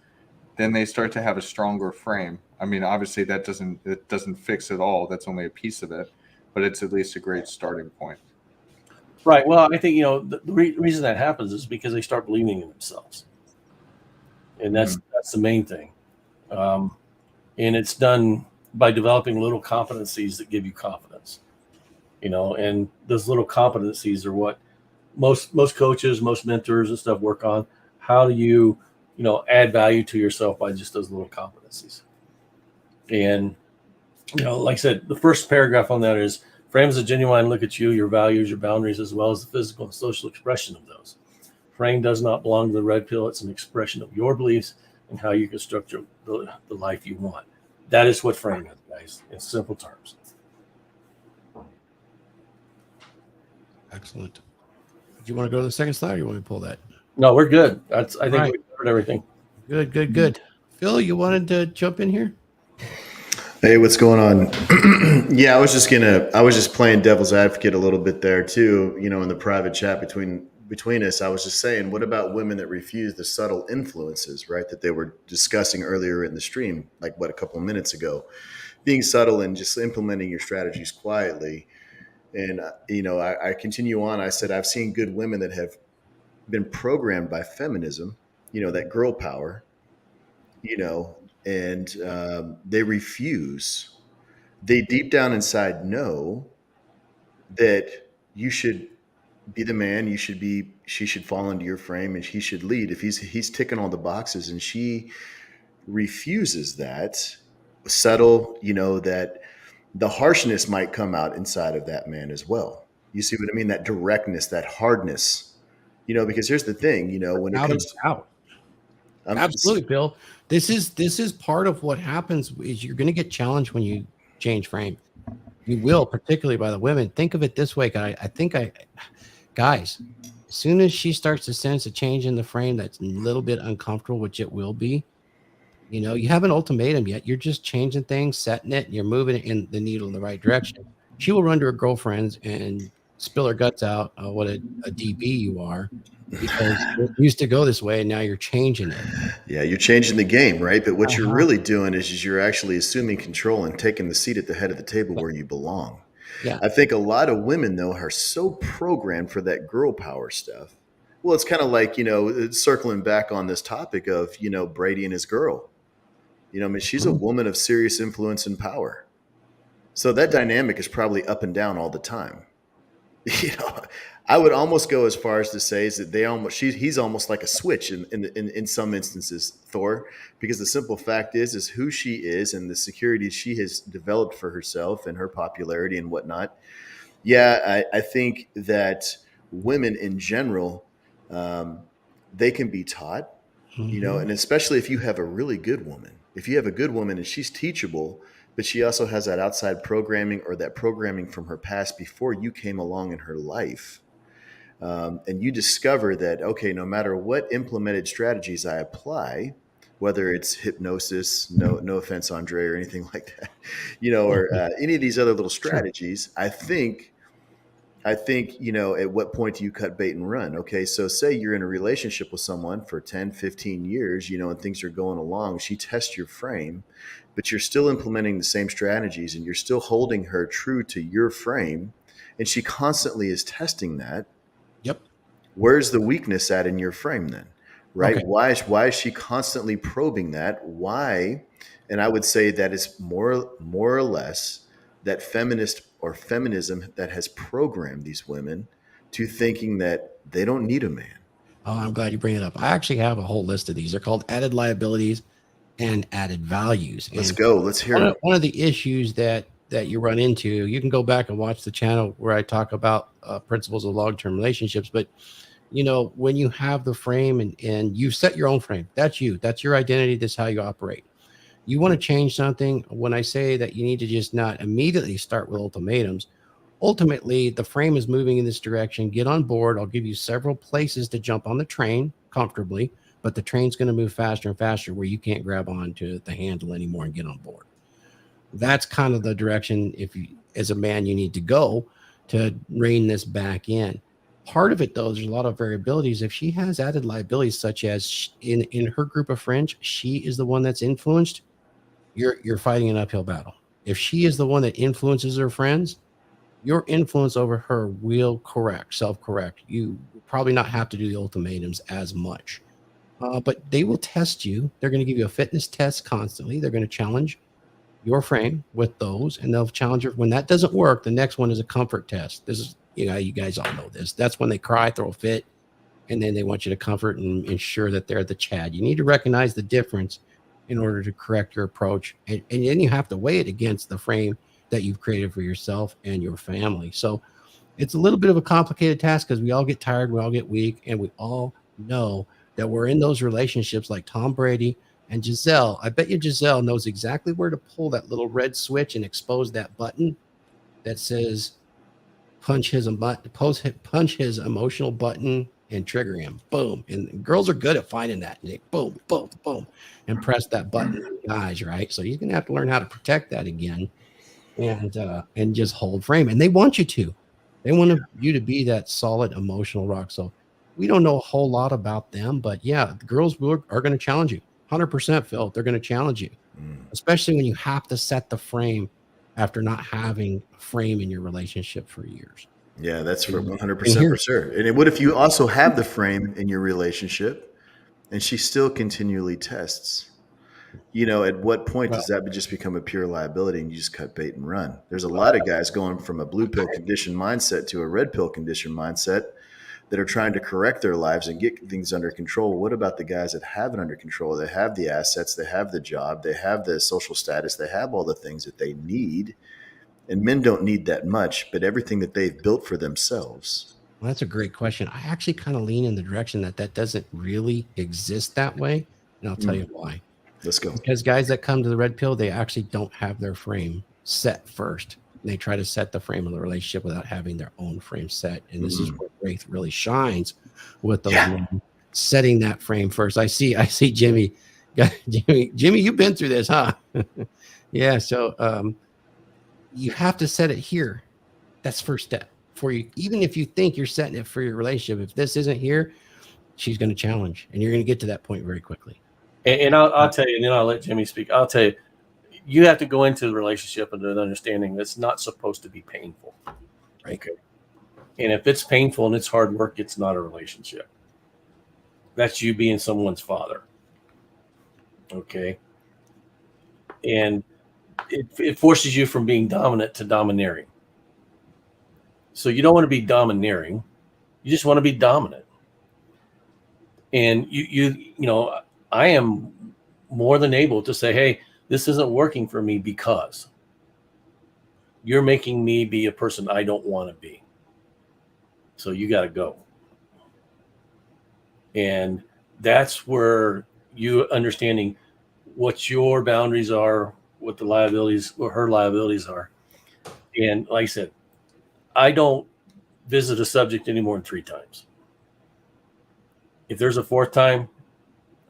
then they start to have a stronger frame. I mean, obviously it doesn't fix it all. That's only a piece of it, but it's at least a great starting point. Right. Well, I think, the reason that happens is because they start believing in themselves. And that's the main thing. And it's done by developing little competencies that give you confidence, and those little competencies are what most coaches, most mentors and stuff work on. How do you, add value to yourself by just those little competencies? And, like I said, the first paragraph on that is frames a genuine look at you, your values, your boundaries, as well as the physical and social expression of those. Frame does not belong to the red pill. It's an expression of your beliefs and how you construct the life you want. That is what frame is, guys, in simple terms. Excellent. Do you want to go to the second slide or you want me to pull that? No, we're good. I think right. we covered everything. Good. Phil, you wanted to jump in here? Hey, what's going on? Yeah, I was just playing devil's advocate a little bit there too, in the private chat between us. I was just saying, what about women that refuse the subtle influences, right? That they were discussing earlier in the stream, like a couple of minutes ago, being subtle and just implementing your strategies quietly. And, I continue on. I said, I've seen good women that have been programmed by feminism, that girl power, and they refuse. They deep down inside know that you should be the man. She should fall into your frame and he should lead. If he's ticking all the boxes and she refuses that, subtle, that the harshness might come out inside of that man as well. You see what I mean? That directness, that hardness, because here's the thing, when it comes out. Absolutely, Bill. This is part of what happens is you're going to get challenged when you change frame. You will, particularly by the women. Think of it this way, guys. Guys, as soon as she starts to sense a change in the frame that's a little bit uncomfortable, which it will be, you have an ultimatum yet. You're just changing things, setting it, and you're moving it in the needle in the right direction. She will run to her girlfriends and spill her guts out what a DB you are, because it used to go this way and now you're changing it. Yeah, you're changing the game, right? But what you're Uh-huh. really doing is you're actually assuming control and taking the seat at the head of the table where you belong. Yeah. I think a lot of women, though, are so programmed for that girl power stuff. Well, it's kind of like, circling back on this topic of, Brady and his girl. I mean, she's a woman of serious influence and power. So that dynamic is probably up and down all the time. I would almost go as far as to say is that he's almost like a switch in some instances, Thor, because the simple fact is who she is and the security she has developed for herself and her popularity and whatnot. Yeah, I think that women in general, they can be taught, and especially if you have a really good woman. If you have a good woman and she's teachable, but she also has that outside programming or that programming from her past before you came along in her life. And you discover that, okay, no matter what implemented strategies I apply, whether it's hypnosis, no offense, Andre, or anything like that, or any of these other little strategies, I think, at what point do you cut bait and run? Okay, so say you're in a relationship with someone for 10, 15 years, and things are going along. She tests your frame, but you're still implementing the same strategies and you're still holding her true to your frame. And she constantly is testing that. Yep. Where's the weakness at in your frame then? Right? Okay. Why is she constantly probing that? Why? And I would say that it's more or less that feminist or feminism that has programmed these women to thinking that they don't need a man. Oh, I'm glad you bring it up. I actually have a whole list of these. They're called added liabilities and added values. Let's go. Let's hear it. One of the issues that you run into, you can go back and watch the channel where I talk about principles of long-term relationships. But, when you have the frame and you set your own frame, that's you. That's your identity. That's how you operate. You want to change something. When I say that you need to just not immediately start with ultimatums, ultimately the frame is moving in this direction. Get on board. I'll give you several places to jump on the train comfortably, but the train's going to move faster and faster where you can't grab onto the handle anymore and get on board. That's kind of the direction, if you, as a man, you need to go to rein this back in. Part of it, though, there's a lot of variabilities. If she has added liabilities, such as in her group of friends, she is the one that's influenced, you're fighting an uphill battle. If she is the one that influences her friends, your influence over her will self-correct. You probably not have to do the ultimatums as much, but they will test you. They're going to give you a fitness test constantly. They're going to challenge your frame with those, and they'll challenge her. When that doesn't work, the next one is a comfort test. This is, you guys all know this. That's when they cry, throw a fit, and then they want you to comfort and ensure that they're the Chad. You need to recognize the difference in order to correct your approach. And then you have to weigh it against the frame that you've created for yourself and your family. So it's a little bit of a complicated task because we all get tired, we all get weak, and we all know that we're in those relationships like Tom Brady and Giselle. I bet you Giselle knows exactly where to pull that little red switch and expose that button that says punch his emotional button and trigger him. Boom. And girls are good at finding that. And they boom, boom, boom, and press that button, guys, right? So you're gonna have to learn how to protect that again, and just hold frame. And they want you to. They want you to be that solid emotional rock. So we don't know a whole lot about them, but yeah, the girls are going to challenge you. 100%, Phil. They're going to challenge you, especially when you have to set the frame after not having a frame in your relationship for years. Yeah, that's for 100% for sure. And what if you also have the frame in your relationship and she still continually tests? At what point does that just become a pure liability and you just cut bait and run? There's a lot of guys going from a blue pill condition mindset to a red pill condition mindset that are trying to correct their lives and get things under control. What about the guys that have it under control? They have the assets, they have the job, they have the social status, they have all the things that they need. And men don't need that much, but everything that they've built for themselves. Well, that's a great question. I actually kind of lean in the direction that doesn't really exist that way. And I'll tell you why. Let's go. Because guys that come to the red pill, they actually don't have their frame set first. They try to set the frame of the relationship without having their own frame set. And this is where Wraith really shines with those men, setting that frame first. I see Jimmy. Jimmy, you've been through this, huh? Yeah. So you have to set it here. That's first step. before you, even if you think you're setting it for your relationship, if this isn't here, she's going to challenge, and you're going to get to that point very quickly. And I'll tell you, and then I'll let Jimmy speak. I'll tell you, you have to go into the relationship with an understanding that's not supposed to be painful. Right. Okay. And if it's painful and it's hard work, it's not a relationship. That's you being someone's father. Okay. And it forces you from being dominant to domineering. So you don't want to be domineering. You just want to be dominant. And you know, I am more than able to say, hey, this isn't working for me because you're making me be a person I don't want to be. So you got to go. And that's where you understanding what your boundaries are, what the liabilities or her liabilities are. And like I said, I don't visit a subject any more than 3 times. If there's a 4th time,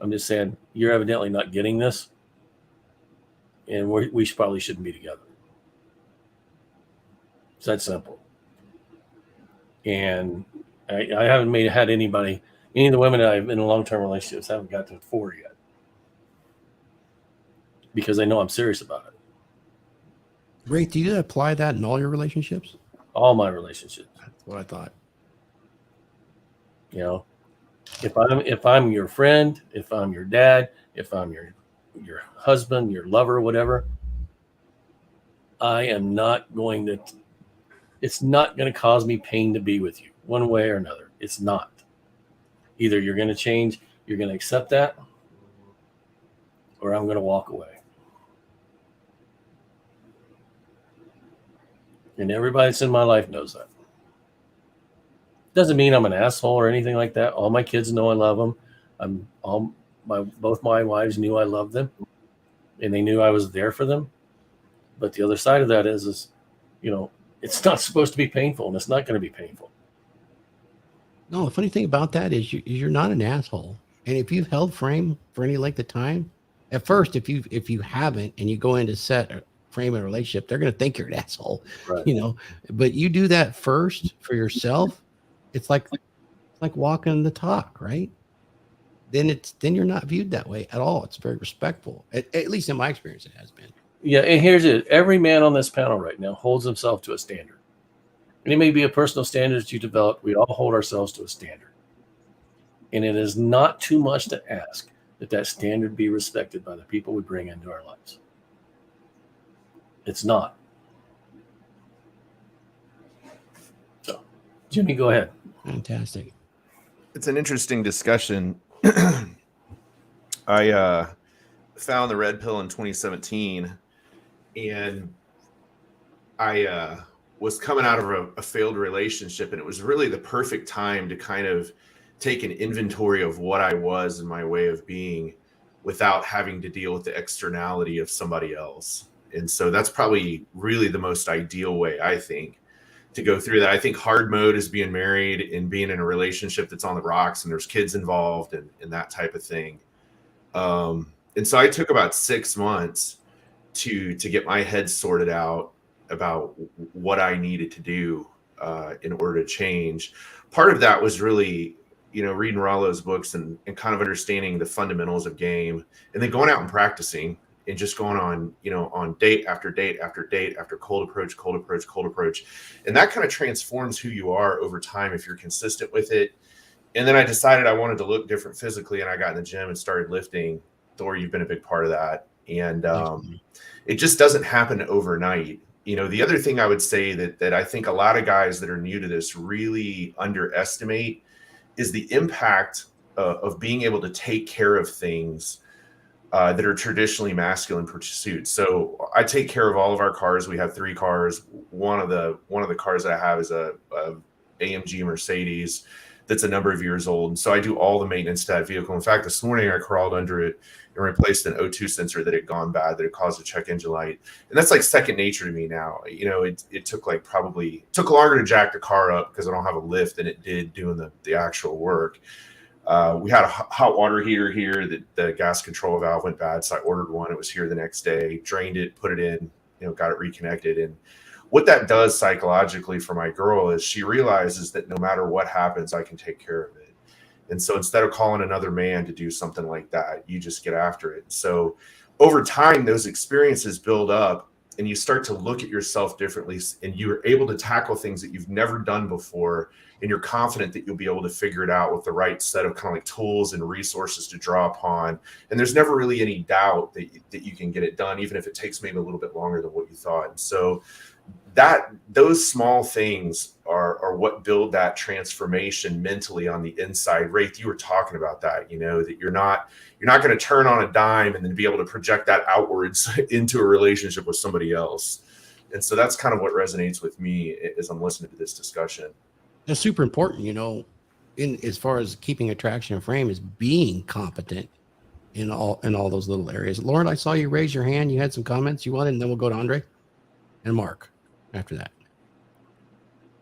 I'm just saying you're evidently not getting this, and we probably shouldn't be together. It's that simple. And I haven't had any of the women that I've been in long-term relationships haven't got to 4 yet, because they know I'm serious about it. Ray, do you apply that in all your relationships? All my relationships. That's what I thought. You know, if I'm your friend, if I'm your dad, if I'm your husband, your lover, whatever, I am not going to. It's not going to cause me pain to be with you one way or another. It's not. Either you're going to change, you're going to accept that, or I'm going to walk away. And everybody that's in my life knows that. Doesn't mean I'm an asshole or anything like that. All my kids know I love them. Both my wives knew I loved them, and they knew I was there for them. But the other side of that is, you know, it's not supposed to be painful, and it's not going to be painful. No, the funny thing about that is you're not an asshole. And if you've held frame for any length of time, at first, if you haven't, and you go in to set a frame in a relationship, they're going to think you're an asshole, Right. you know. But you do that first for yourself. It's like walking the talk, right? Then you're not viewed that way at all. It's very respectful. At least in my experience, it has been. Yeah, and here's it. Every man on this panel right now holds himself to a standard. And it may be a personal standard that you develop. We all hold ourselves to a standard. And it is not too much to ask that standard be respected by the people we bring into our lives. It's not. So, Jimmy, go ahead. Fantastic. It's an interesting discussion. I found the red pill in 2017, and I was coming out of a failed relationship, and it was really the perfect time to kind of take an inventory of what I was and my way of being without having to deal with the externality of somebody else. And so that's probably really the most ideal way, I think, to go through that. I think hard mode is being married and being in a relationship that's on the rocks and there's kids involved and that type of thing. And so I took about 6 months to get my head sorted out about what I needed to do in order to change. Part of that was really, you know, reading Rollo's books and kind of understanding the fundamentals of game, and then going out and practicing and just going on, you know, on date after date after date after cold approach. And that kind of transforms who you are over time if you're consistent with it. And then I decided I wanted to look different physically, and I got in the gym and started lifting. Thor, you've been a big part of that. And it just doesn't happen overnight. You know, the other thing I would say that I think a lot of guys that are new to this really underestimate is the impact of being able to take care of things that are traditionally masculine pursuits. So I take care of all of our cars. We have 3 cars. One of the cars that I have is a AMG Mercedes that's a number of years old. And so I do all the maintenance to that vehicle. In fact, this morning I crawled under it and replaced an O2 sensor that had gone bad, that had caused a check engine light. And that's like second nature to me now. You know, it took took longer to jack the car up because I don't have a lift than it did doing the actual work. We had a hot water heater here that the gas control valve went bad. So I ordered one. It was here the next day, drained it, put it in, you know, got it reconnected. And what that does psychologically for my girl is she realizes that no matter what happens, I can take care of it. And so instead of calling another man to do something like that, you just get after it. So over time, those experiences build up and you start to look at yourself differently, and you're able to tackle things that you've never done before. And you're confident that you'll be able to figure it out with the right set of kind of like tools and resources to draw upon. And there's never really any doubt that you can get it done, even if it takes maybe a little bit longer than what you thought. And so those small things are what build that transformation mentally on the inside. Wraith, you were talking about that, that you're not going to turn on a dime and then be able to project that outwards into a relationship with somebody else. And so that's kind of what resonates with me as I'm listening to this discussion. It's super important, in as far as keeping attraction and frame is being competent in all those little areas. Lauren, I saw you raise your hand. You had some comments you wanted, and then we'll go to Andre and Mark after that.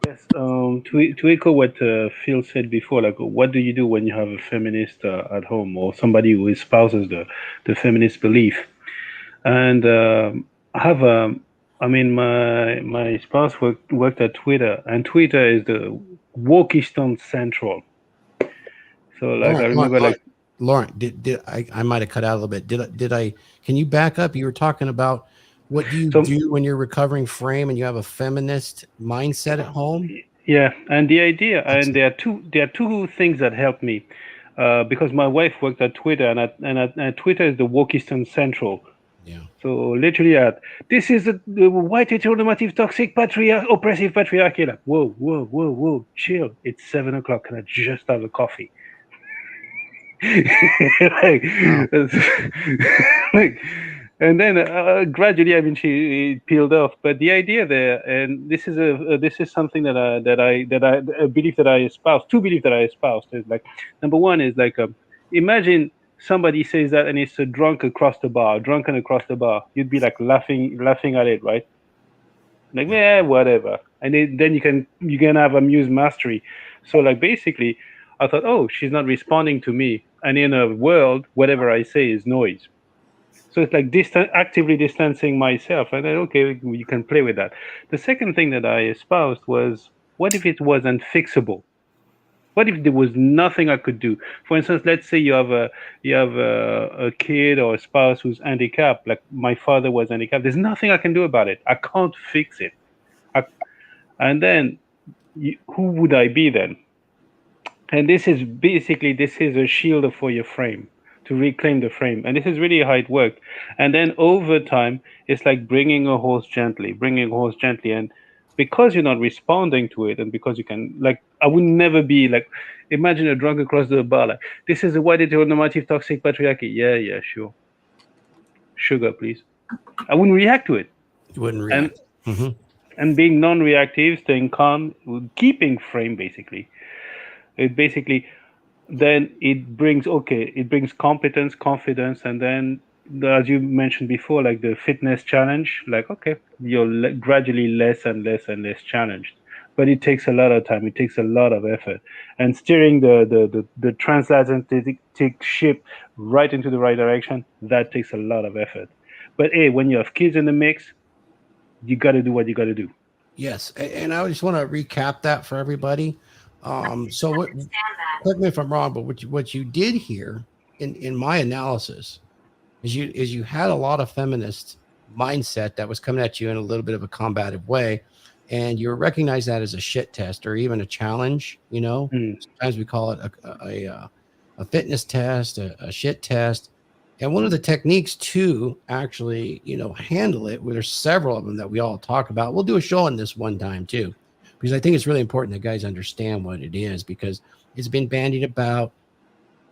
Yes, to echo what Phil said before, like, what do you do when you have a feminist at home or somebody who espouses the feminist belief? And my spouse worked at Twitter, and Twitter is the Wokistan Central. So, like, Lauren, I remember, Lauren, did I might have cut out a little bit. Did I? Can you back up? You were talking about what do you do when you're recovering frame and you have a feminist mindset at home? Yeah, and the idea, and there are two things that helped me, because my wife worked at Twitter, and Twitter is the Wokistan Central. Yeah. So literally, this is the white heteronormative, toxic, oppressive patriarchy. Like, whoa, chill. It's 7 o'clock, and I just have a coffee. And then gradually, she peeled off. But the idea there, and this is something that I believe that I espouse. Two beliefs that I espouse is like, number one is like, imagine somebody says that and it's a drunken across the bar. You'd be like laughing at it, right? Like, yeah, whatever. And then you can have amused mastery. So like basically, I thought, oh, she's not responding to me, and in a world, whatever I say is noise. So it's like actively distancing myself. And then, okay, you can play with that. The second thing that I espoused was, what if it wasn't fixable? What if there was nothing I could do? For instance, let's say you have a kid or a spouse who's handicapped. Like my father was handicapped. There's nothing I can do about it. I can't fix it. And then, who would I be then? And this is a shield for your frame, to reclaim the frame. And this is really how it worked. And then over time, it's like bringing a horse gently. And because you're not responding to it, and because you can, like, I would never be like, imagine a drunk across the bar, like, this is a white heteronormative toxic patriarchy. Yeah, sure. Sugar, please. I wouldn't react to it. You wouldn't react. And being non-reactive, staying calm, keeping frame, basically. Then it brings competence, confidence, and then, as you mentioned before, like the fitness challenge, like, okay, you're gradually less and less challenged, but it takes a lot of time, it takes a lot of effort, and steering the transatlantic ship right into the right direction, that takes a lot of effort. But hey, when you have kids in the mix, you got to do what you got to do. Yes, and I just want to recap that for everybody. So correct me if I'm wrong, but what you did here in my analysis is you had a lot of feminist mindset that was coming at you in a little bit of a combative way, and you recognize that as a shit test or even a challenge. Sometimes we call it a fitness test, a shit test. And one of the techniques to actually, handle it, there's several of them that we all talk about. We'll do a show on this one time too, because I think it's really important that guys understand what it is, because it's been bandied about.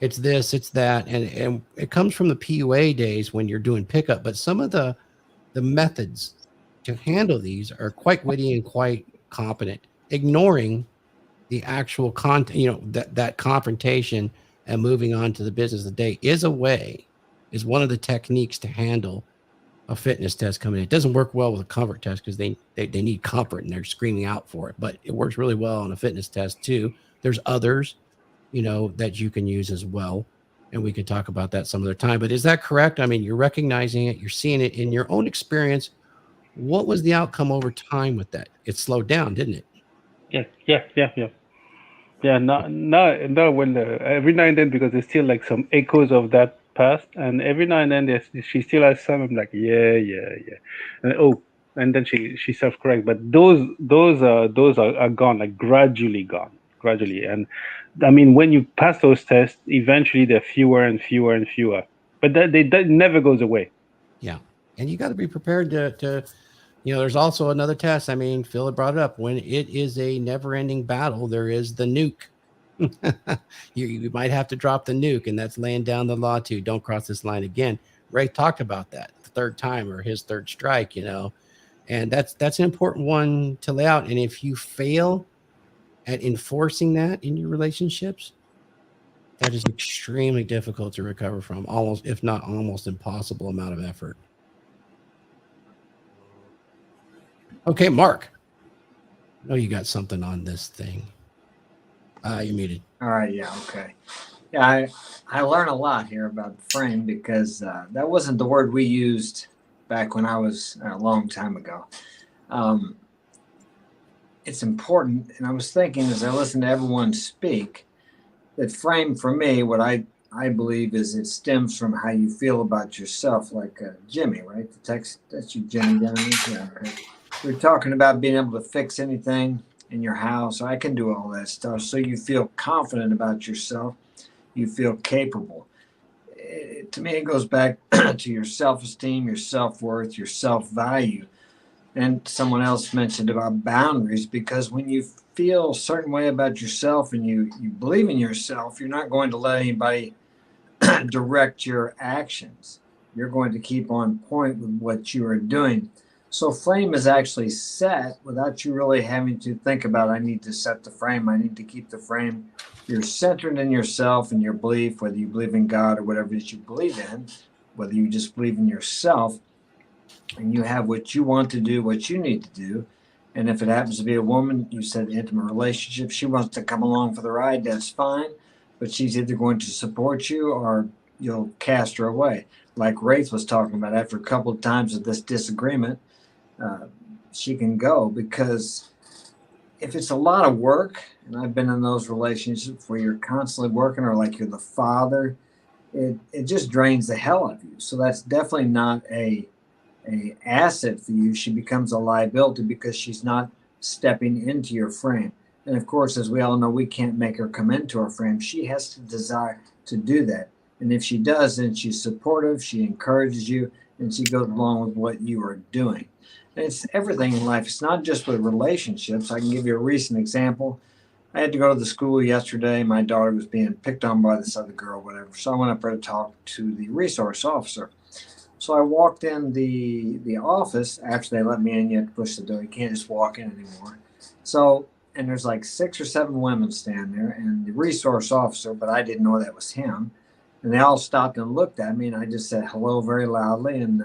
It's this, it's that. And it comes from the PUA days when you're doing pickup. But some of the methods to handle these are quite witty and quite competent, ignoring the actual content, that confrontation and moving on to the business of the day is one of the techniques to handle a fitness test coming in. It doesn't work well with a comfort test because they need comfort and they're screaming out for it, but it works really well on a fitness test too. There's others, that you can use as well. And we could talk about that some other time, but is that correct? I mean, you're recognizing it, you're seeing it in your own experience. What was the outcome over time with that? It slowed down, didn't it? Yeah, no. When every now and then, because there's still like some echoes of that past, and every now and then she still has some. I'm like, yeah, and and then she self correct. But those are gone, like gradually gone, gradually. And I mean, when you pass those tests, eventually they're fewer and fewer and fewer. But that never goes away. Yeah, and you got to be prepared to. There's also another test. I mean, Phil had brought it up. When it is a never-ending battle, there is the nuke. you might have to drop the nuke, and that's laying down the law too. Don't cross this line again. Ray talked about that the third time, or his third strike, and that's an important one to lay out. And if you fail at enforcing that in your relationships, that is extremely difficult to recover from, almost, if not almost impossible amount of effort. Okay, Mark. I know you got something on this thing. You're muted. All right. Yeah. Okay. Yeah. I learn a lot here about the frame because that wasn't the word we used back when I was a long time ago. It's important. And I was thinking as I listened to everyone speak that frame for me, what I believe is it stems from how you feel about yourself, like Jimmy, right? The text, that's you, Jimmy, down there. Yeah, okay. We're talking about being able to fix anything in your house. I can do all that stuff. So you feel confident about yourself. You feel capable. To me, it goes back to your self-esteem, your self-worth, your self-value. And someone else mentioned about boundaries, because when you feel a certain way about yourself and you believe in yourself, you're not going to let anybody direct your actions. You're going to keep on point with what you are doing. So frame is actually set without you really having to think about, I need to set the frame. I need to keep the frame. You're centered in yourself and your belief, whether you believe in God or whatever it is you believe in, whether you just believe in yourself, and you have what you want to do, what you need to do. And if it happens to be a woman, you said intimate relationship, she wants to come along for the ride, that's fine. But she's either going to support you or you'll cast her away. Like Wraith was talking about, after a couple of times of this disagreement, she can go, because if it's a lot of work, and I've been in those relationships where you're constantly working, or like you're the father, it just drains the hell out of you. So that's definitely not a asset for you. She becomes a liability because she's not stepping into your frame. And of course, as we all know, we can't make her come into our frame. She has to desire to do that. And if she does, then she's supportive, she encourages you, and she goes along with what you are doing. And it's everything in life. It's not just with relationships. I can give you a recent example. I had to go to the school yesterday. My daughter was being picked on by this other girl, whatever. So I went up there to talk to the resource officer. So I walked in the office. After they let me in, you have to push the door. You can't just walk in anymore. So, and there's like 6 or 7 women standing there, and the resource officer, but I didn't know that was him. And they all stopped and looked at me, and I just said hello very loudly. And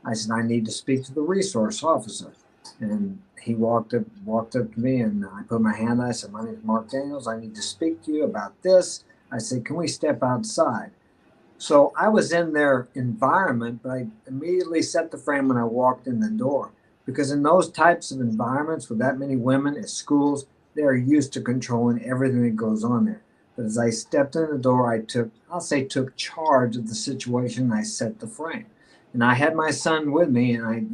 I said, I need to speak to the resource officer. And he walked up to me, and I put my hand out. I said, my name is Mark Daniels. I need to speak to you about this. I said, can we step outside? So I was in their environment, but I immediately set the frame when I walked in the door, because in those types of environments with that many women at schools, they are used to controlling everything that goes on there. But as I stepped in the door, I took charge of the situation, and I set the frame. And I had my son with me, and I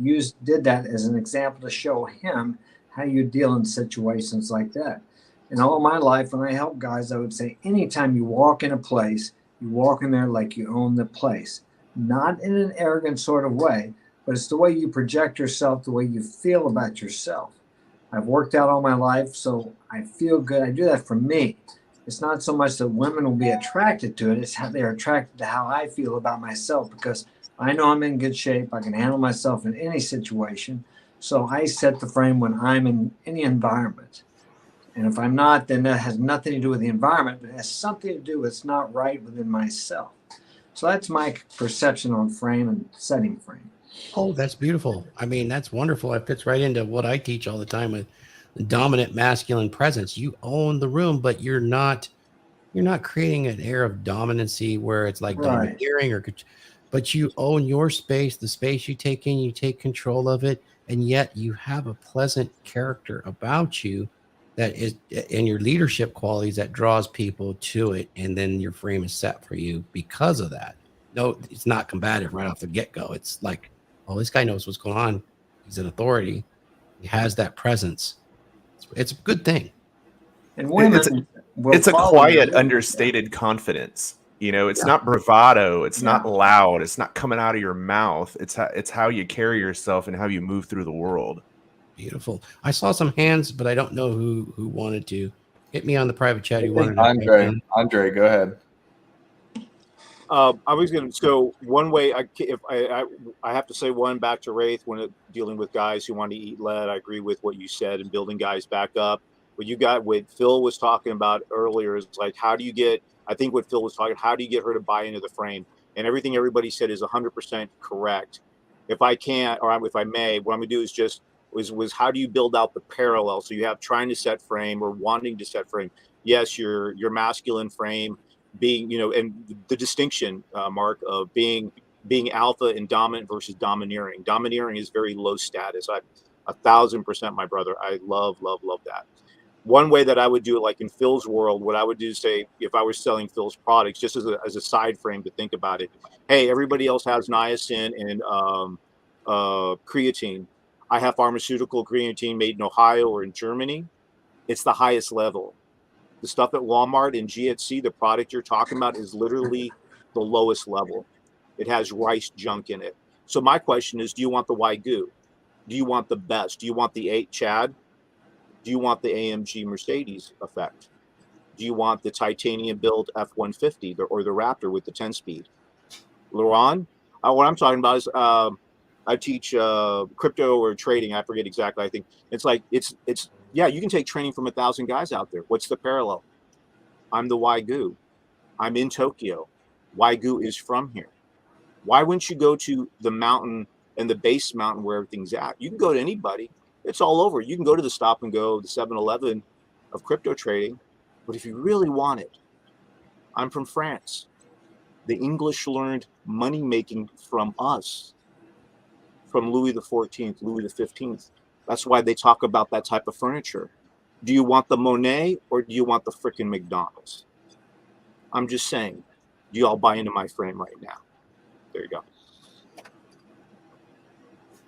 did that as an example to show him how you deal in situations like that. In all my life, when I help guys, I would say, anytime you walk in a place, you walk in there like you own the place, not in an arrogant sort of way, but it's the way you project yourself, the way you feel about yourself. I've worked out all my life, so I feel good. I do that for me. It's not so much that women will be attracted to it, it's how they're attracted to how I feel about myself, because I know I'm in good shape. I can handle myself in any situation. So I set the frame when I'm in any environment. And if I'm not, then that has nothing to do with the environment, but it has something to do with what's not right within myself. So that's my perception on frame and setting frame. Oh, that's beautiful. I mean, that's wonderful. It fits right into what I teach all the time with dominant masculine presence. You own the room, but you're not creating an air of dominancy where it's like Right. domineering, but you own your space, the space you take in, you take control of it, and yet you have a pleasant character about you that is in your leadership qualities that draws people to it, and then your frame is set for you because of that. No, it's not combative right off the get-go. It's like, oh, this guy knows what's going on. He's an authority. He has that presence. It's a good thing. And women It's a follow quiet, you. understated confidence. You know, it's Yeah. not bravado. It's Yeah. not loud. It's not coming out of your mouth. It's how you carry yourself and how you move through the world. Beautiful. I saw some hands, but I don't know who wanted to. Hit me on the private chat. I Who think wanted to jump in. Andre, go ahead. I was going to. So one way, I have to say one back to Wraith when dealing with guys who want to eat lead. I agree with what you said and building guys back up. What Phil was talking about earlier is like, how do you get? I think what Phil was talking, how do you get her to buy into the frame? And everything everybody said is 100% correct. If I can't, or if I may, what I'm going to do is just was how do you build out the parallel? So you have trying to set frame or wanting to set frame. Yes, your masculine frame being, and the distinction, Mark, of being alpha and dominant versus domineering. Domineering is very low status. 1,000%, my brother. I love that. One way that I would do it, like in Phil's world, what I would do is say, if I was selling Phil's products, just as a side frame to think about it. Hey, everybody else has niacin and creatine. I have pharmaceutical creatine made in Ohio or in Germany. It's the highest level. The stuff at Walmart and GHC, the product you're talking about, is literally the lowest level. It has rice junk in it. So my question is, do you want the Wagyu? Do you want the best? Do you want the 8 Chad? Do you want the AMG Mercedes effect? Do you want the titanium build F-150 or the Raptor with the 10-speed? Laurent, what I'm talking about is I teach crypto or trading. I forget exactly. I think it's yeah, you can take training from 1,000 guys out there. What's the parallel? I'm the Wagyu. I'm in Tokyo. Wagyu is from here. Why wouldn't you go to the mountain and the base mountain where everything's at? You can go to anybody. It's all over. You can go to the Stop and Go, the 7-Eleven of crypto trading. But if you really want it, I'm from France. The English learned money making from us, from Louis XIV, Louis XV. That's why they talk about that type of furniture. Do you want the Monet or do you want the freaking McDonald's? I'm just saying, do you all buy into my frame right now? There you go.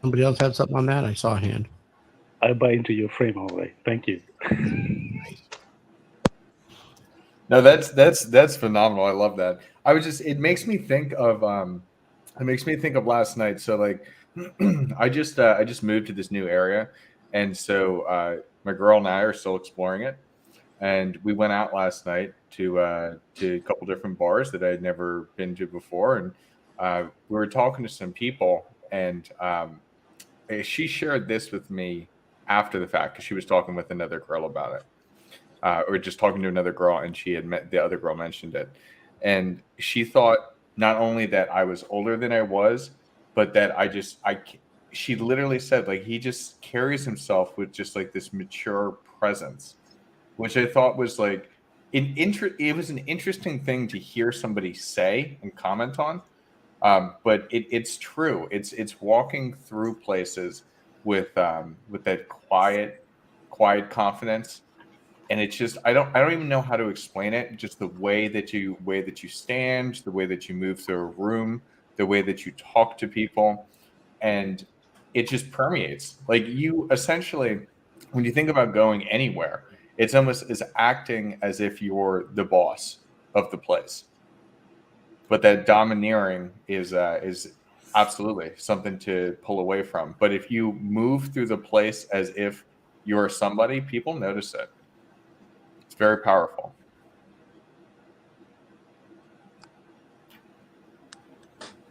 Somebody else have something on that? I saw a hand. I buy into your frame, all right. Thank you. No, that's phenomenal. I love that. It makes me think of last night. So like I just moved to this new area, and so my girl and I are still exploring it. And we went out last night to a couple different bars that I had never been to before, and we were talking to some people, and she shared this with me after the fact because she was talking with another girl about it, or just talking to another girl, and she had met the other girl mentioned it, and she thought not only that I was older than I was, but that she literally said like he just carries himself with just like this mature presence, which I thought was like it was an interesting thing to hear somebody say and comment on. But it's true. It's walking through places with that quiet confidence, and it's just I don't even know how to explain it. Just the way that you stand, the way that you move through a room, the way that you talk to people, and it just permeates. Like you essentially, when you think about going anywhere, it's almost as acting as if you're the boss of the place. But that domineering is absolutely something to pull away from. But if you move through the place as if you're somebody, people notice it. It's very powerful.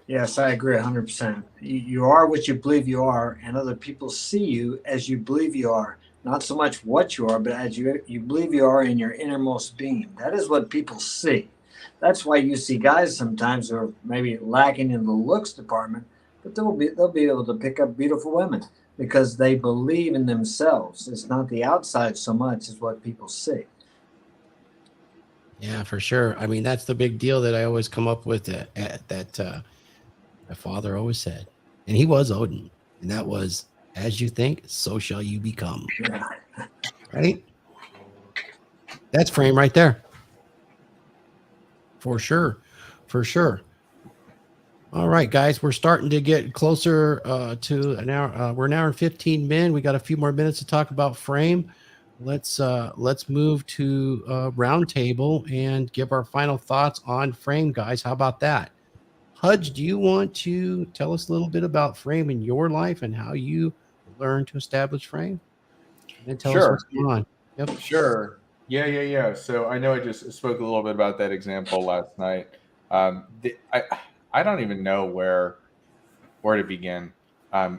Yes, I agree 100%. You are what you believe you are, and other people see you as you believe you are. Not so much what you are, but as you believe you are in your innermost being. That is what people see. That's why you see guys sometimes who are maybe lacking in the looks department, but they'll be able to pick up beautiful women because they believe in themselves. It's not the outside so much as what people see. Yeah, for sure. I mean, that's the big deal that I always come up with that My father always said, and he was Odin, and that was, as you think, so shall you become. Yeah. Right? That's frame right there. For sure. For sure. All right, guys, we're starting to get closer to an hour. We're an hour and 15 minutes. We got a few more minutes to talk about frame. Let's move to roundtable and give our final thoughts on frame, guys. How about that? Hudge, do you want to tell us a little bit about frame in your life and how you learned to establish frame? And then tell us what's going on. Yep. Sure. Yeah. So I know I just spoke a little bit about that example last night. I don't even know where to begin.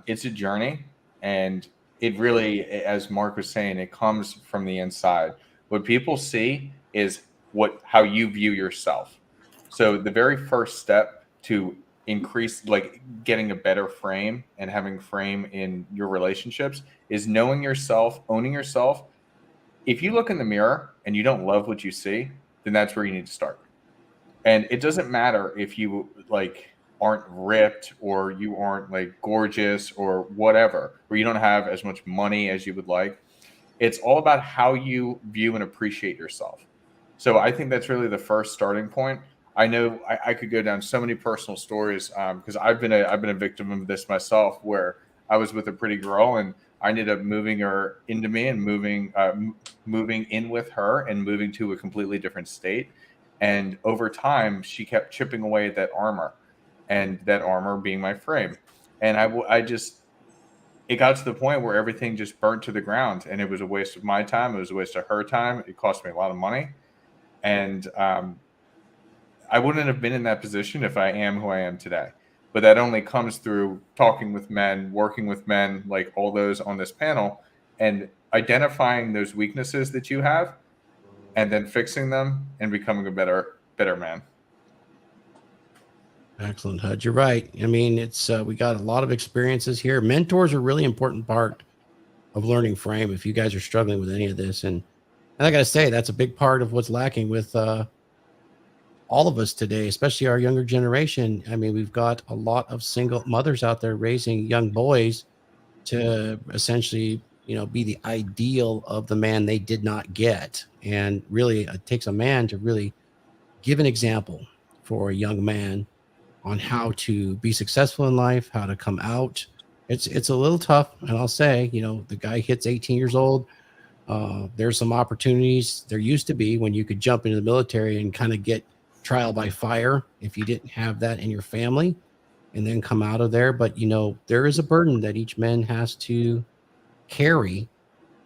It's a journey, and it really, as Mark was saying, it comes from the inside. What people see is how you view yourself. So the very first step to increase, like getting a better frame and having frame in your relationships, is knowing yourself, owning yourself. If you look in the mirror and you don't love what you see, then that's where you need to start. And it doesn't matter if you aren't ripped or you aren't gorgeous or whatever, or you don't have as much money as you would like. It's all about how you view and appreciate yourself. So I think that's really the first starting point. I know I could go down so many personal stories because I've been a victim of this myself, where I was with a pretty girl and I ended up moving her into me and moving in with her and moving to a completely different state. And over time, she kept chipping away at that armor, and that armor being my frame. And it got to the point where everything just burnt to the ground, and it was a waste of my time. It was a waste of her time. It cost me a lot of money. And I wouldn't have been in that position if I am who I am today. But that only comes through talking with men, working with men, like all those on this panel, and identifying those weaknesses that you have, and then fixing them and becoming a better man. Excellent, Hud. You're right. I mean, it's we got a lot of experiences here. Mentors are a really important part of learning frame. If you guys are struggling with any of this, and I got to say, that's a big part of what's lacking with all of us today, especially our younger generation. I mean, we've got a lot of single mothers out there raising young boys to essentially, be the ideal of the man they did not get. And really, it takes a man to really give an example for a young man on how to be successful in life, how to come out. It's a little tough. And I'll say, the guy hits 18 years old. There's some opportunities. There used to be when you could jump into the military and kind of get trial by fire if you didn't have that in your family and then come out of there. But, there is a burden that each man has to carry.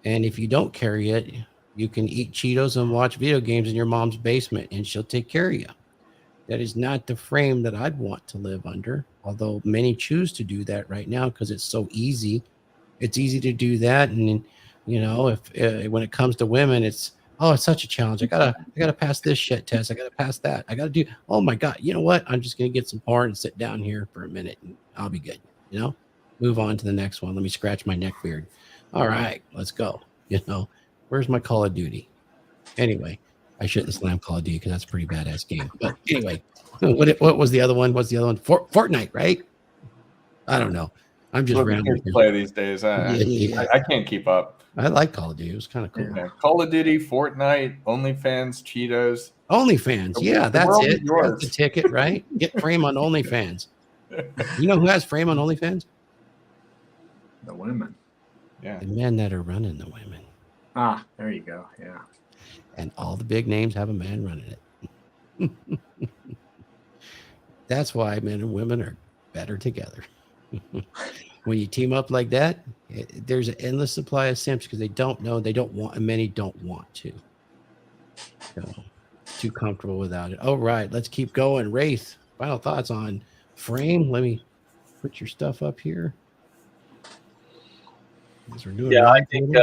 And if you don't carry it, you can eat Cheetos and watch video games in your mom's basement and she'll take care of you. That is not the frame that I'd want to live under, although many choose to do that right now because it's so easy. It's easy to do that. And, if when it comes to women, it's such a challenge. I gotta pass this shit test. I gotta pass that. I gotta do. Oh my God! You know what? I'm just gonna get some porn and sit down here for a minute, and I'll be good. Move on to the next one. Let me scratch my neck beard. All right, let's go. Where's my Call of Duty? Anyway, I shouldn't slam Call of Duty because that's a pretty badass game. But anyway, what was the other one? What's the other one? Fortnite, right? I don't know. I'm just rambling. Play these days. I can't keep up. I like Call of Duty. It was kind of cool. Yeah. Call of Duty, Fortnite, OnlyFans, Cheetos. OnlyFans. Yeah, that's it. That's the ticket, right? Get frame on OnlyFans. You know who has frame on OnlyFans? The women. Yeah. The men that are running the women. Ah, there you go. Yeah. And all the big names have a man running it. That's why men and women are better together. When you team up like that, there's an endless supply of simps because they don't know, they don't want, and many don't want to. So, too comfortable without it. All right, let's keep going. Wraith, final thoughts on frame. Let me put your stuff up here. I think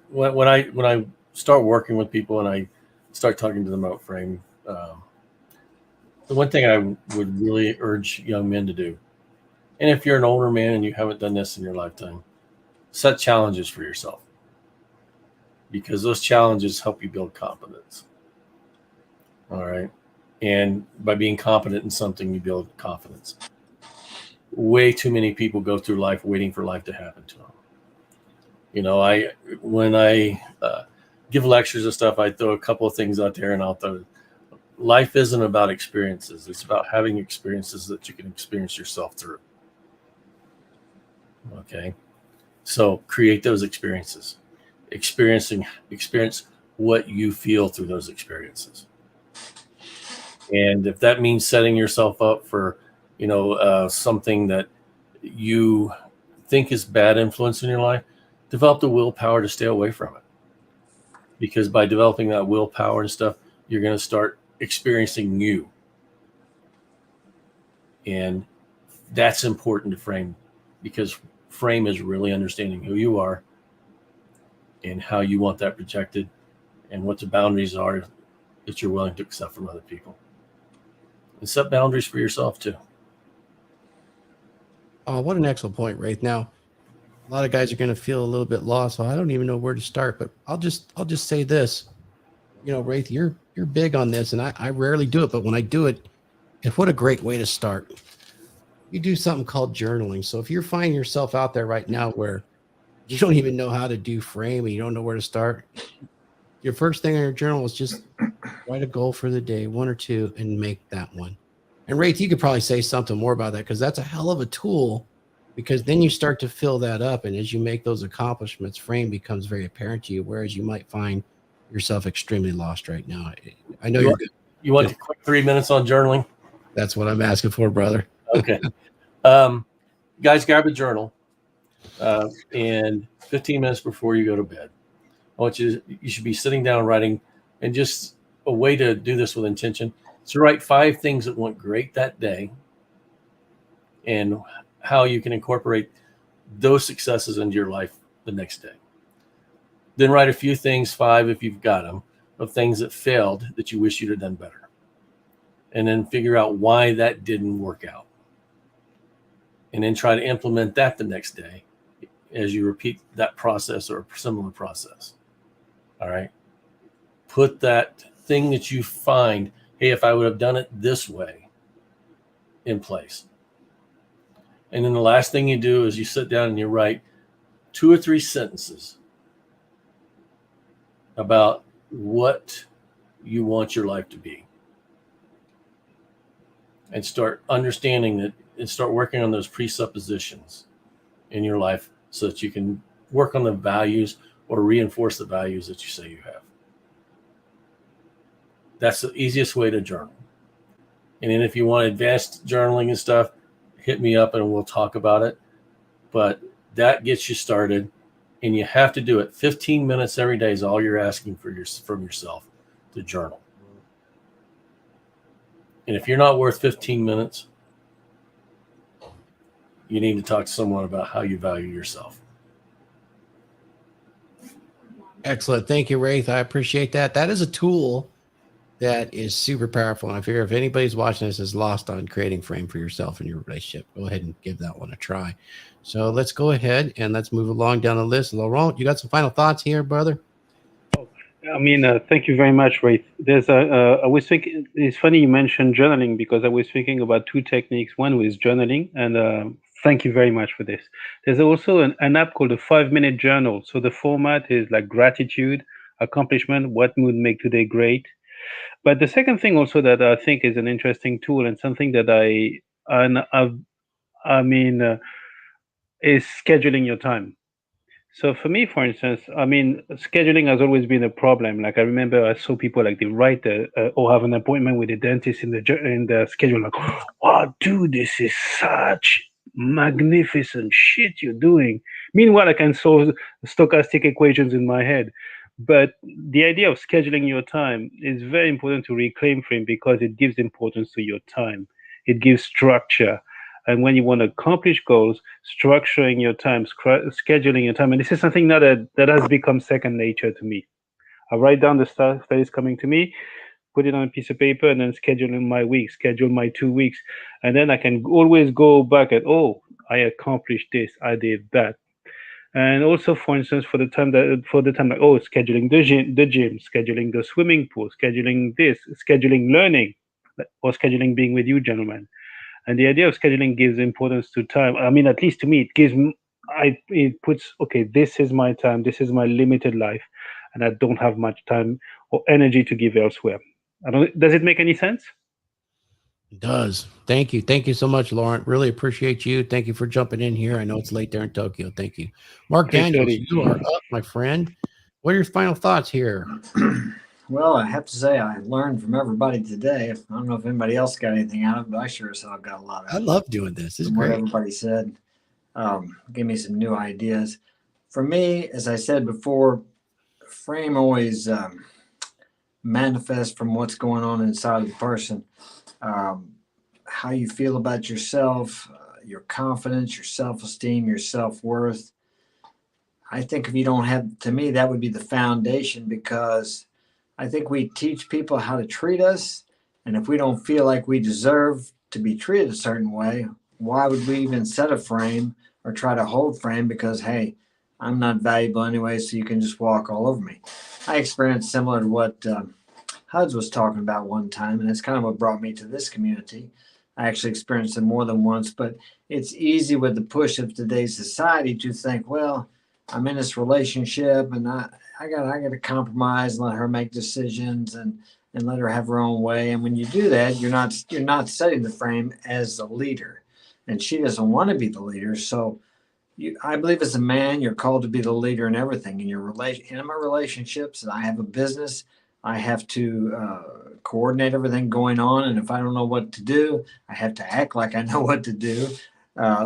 when I start working with people and I start talking to them about frame, the one thing I would really urge young men to do, and if you're an older man and you haven't done this in your lifetime, set challenges for yourself, because those challenges help you build confidence. All right. And by being competent in something, you build confidence. Way too many people go through life waiting for life to happen to them. You know, when I give lectures and stuff, I throw a couple of things out there, and I'll throw, life isn't about experiences. It's about having experiences that you can experience yourself through. Okay. So create those experiences. Experience what you feel through those experiences. And if that means setting yourself up for, something that you think is bad influence in your life, develop the willpower to stay away from it. Because by developing that willpower and stuff, you're going to start experiencing you. And that's important to frame, because frame is really understanding who you are and how you want that projected and what the boundaries are that you're willing to accept from other people. And set boundaries for yourself too. Oh, what an excellent point, Wraith. Now, a lot of guys are going to feel a little bit lost. So I don't even know where to start, but I'll just say this. Wraith, you're big on this, and I rarely do it, but when I do it, what a great way to start. You do something called journaling. So if you're finding yourself out there right now where you don't even know how to do frame and you don't know where to start, your first thing on your journal is just write a goal for the day, 1 or 2, and make that one. And Wraith, you could probably say something more about that, because that's a hell of a tool, because then you start to fill that up. And as you make those accomplishments, frame becomes very apparent to you, whereas you might find yourself extremely lost right now. I know you're good. You want a quick 3 minutes on journaling? That's what I'm asking for, brother. Okay. Guys, grab a journal, and 15 minutes before you go to bed, you should be sitting down writing, and just a way to do this with intention. So write 5 things that went great that day and how you can incorporate those successes into your life the next day. Then write a few things, 5 if you've got them, of things that failed that you wish you'd have done better. And then figure out why that didn't work out. And then try to implement that the next day as you repeat that process or a similar process. All right. Put that thing that you find, hey, if I would have done it this way, in place. And then the last thing you do is you sit down and you write 2 or 3 sentences about what you want your life to be. And start understanding that, and start working on those presuppositions in your life so that you can work on the values or reinforce the values that you say you have. That's the easiest way to journal. And then if you want advanced journaling and stuff, hit me up and we'll talk about it. But that gets you started, and you have to do it. 15 minutes every day is all you're asking from yourself to journal. And if you're not worth 15 minutes, you need to talk to someone about how you value yourself. Excellent. Thank you, Wraith. I appreciate that. That is a tool that is super powerful. And I figure if anybody's watching this is lost on creating frame for yourself in your relationship, go ahead and give that one a try. So let's go ahead and let's move along down the list. Laurent, you got some final thoughts here, brother? I mean, thank you very much, Wraith. I was thinking, it's funny you mentioned journaling, because I was thinking about 2 techniques. One was journaling, and thank you very much for this. There's also an app called a 5-minute journal. So the format is like gratitude, accomplishment, what would make today great. But the second thing also that I think is an interesting tool, and something that is scheduling your time. So for me, for instance, scheduling has always been a problem. Like I remember I saw people like they write or have an appointment with a dentist in the schedule. Like, oh, dude, this is such magnificent shit you're doing. Meanwhile, I can solve stochastic equations in my head. But the idea of scheduling your time is very important to reclaim frame, because it gives importance to your time. It gives structure. And when you want to accomplish goals, structuring your time, scheduling your time, and this is something now that has become second nature to me. I write down the stuff that is coming to me, put it on a piece of paper, and then schedule my week, schedule my 2 weeks. And then I can always go back at, oh, I accomplished this, I did that. And also, for instance, for the time like, oh, scheduling the gym, scheduling the swimming pool, scheduling this, scheduling learning. or scheduling being with you, gentlemen. And the idea of scheduling gives importance to time. I mean, at least to me, it puts, okay, this is my time, this is my limited life, and I don't have much time or energy to give elsewhere. Does it make any sense? It does. Thank you. Thank you so much, Laurent. Really appreciate you. Thank you for jumping in here. I know it's late there in Tokyo. Thank you. Mark Daniels, 3:30. you are up, my friend. What are your final thoughts here? Well, I have to say I learned from everybody today. I don't know if anybody else got anything out of it, but I sure as hell got a lot I out of love doing this. It's from what great. everybody said. Give me some new ideas. For me, as I said before, frame always manifests from what's going on inside of the person. Um, how you feel about yourself, your confidence, your self-esteem, your self-worth. I think if you don't have, to me, that would be the foundation, because I think we teach people how to treat us. And if we don't feel like we deserve to be treated a certain way, why would we even set a frame or try to hold frame? Because, hey, I'm not valuable anyway, so you can just walk all over me. I experienced similar to what HUDs was talking about one time, and that's kind of what brought me to this community. I actually experienced it more than once, but it's easy with the push of today's society to think, well, I'm in this relationship and I got to compromise and let her make decisions and let her have her own way. And when you do that, you're not setting the frame as the leader, and she doesn't want to be the leader. So I believe as a man, you're called to be the leader in everything in your intimate relationships. And I have a business. I have to coordinate everything going on. And if I don't know what to do, I have to act like I know what to do,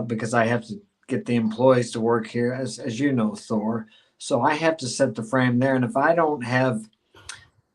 because I have to get the employees to work here, as you know, Thor. So I have to set the frame there. And if I don't have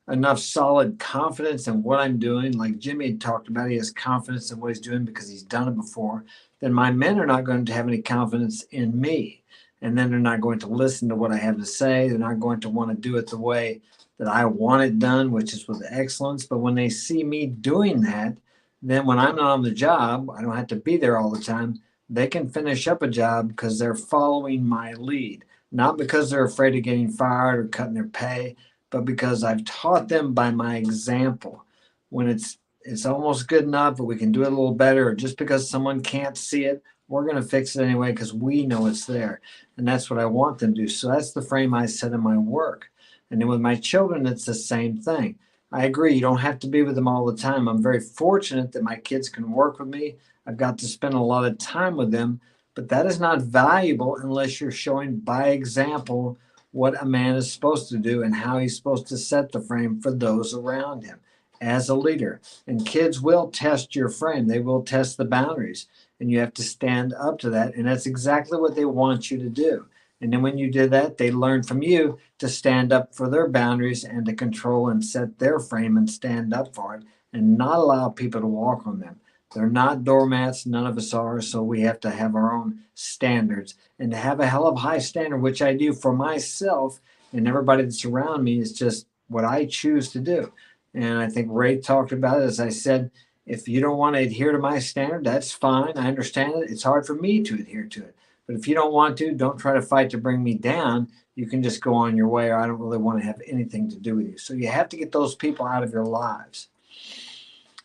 enough solid confidence in what I'm doing, like Jimmy talked about, he has confidence in what he's doing because he's done it before, then my men are not going to have any confidence in me. And then they're not going to listen to what I have to say. They're not going to want to do it the way that I want it done, which is with excellence. But when they see me doing that, then when I'm not on the job, I don't have to be there all the time. They can finish up a job because they're following my lead, not because they're afraid of getting fired or cutting their pay, but because I've taught them by my example. When it's almost good enough, but we can do it a little better, or just because someone can't see it, we're going to fix it anyway because we know it's there. And that's what I want them to do. So that's the frame I set in my work. And then with my children, it's the same thing. I agree. You don't have to be with them all the time. I'm very fortunate that my kids can work with me. I've got to spend a lot of time with them, but that is not valuable unless you're showing by example what a man is supposed to do and how he's supposed to set the frame for those around him as a leader. And kids will test your frame. They will test the boundaries, and you have to stand up to that. And that's exactly what they want you to do. And then when you do that, they learn from you to stand up for their boundaries and to control and set their frame and stand up for it and not allow people to walk on them. They're not doormats. None of us are. So we have to have our own standards, and to have a hell of a high standard, which I do for myself and everybody that's around me, is just what I choose to do. And I think Ray talked about it. As I said, if you don't want to adhere to my standard, that's fine. I understand it. It's hard for me to adhere to it. But if you don't want to, don't try to fight to bring me down. You can just go on your way, or I don't really want to have anything to do with you. So you have to get those people out of your lives.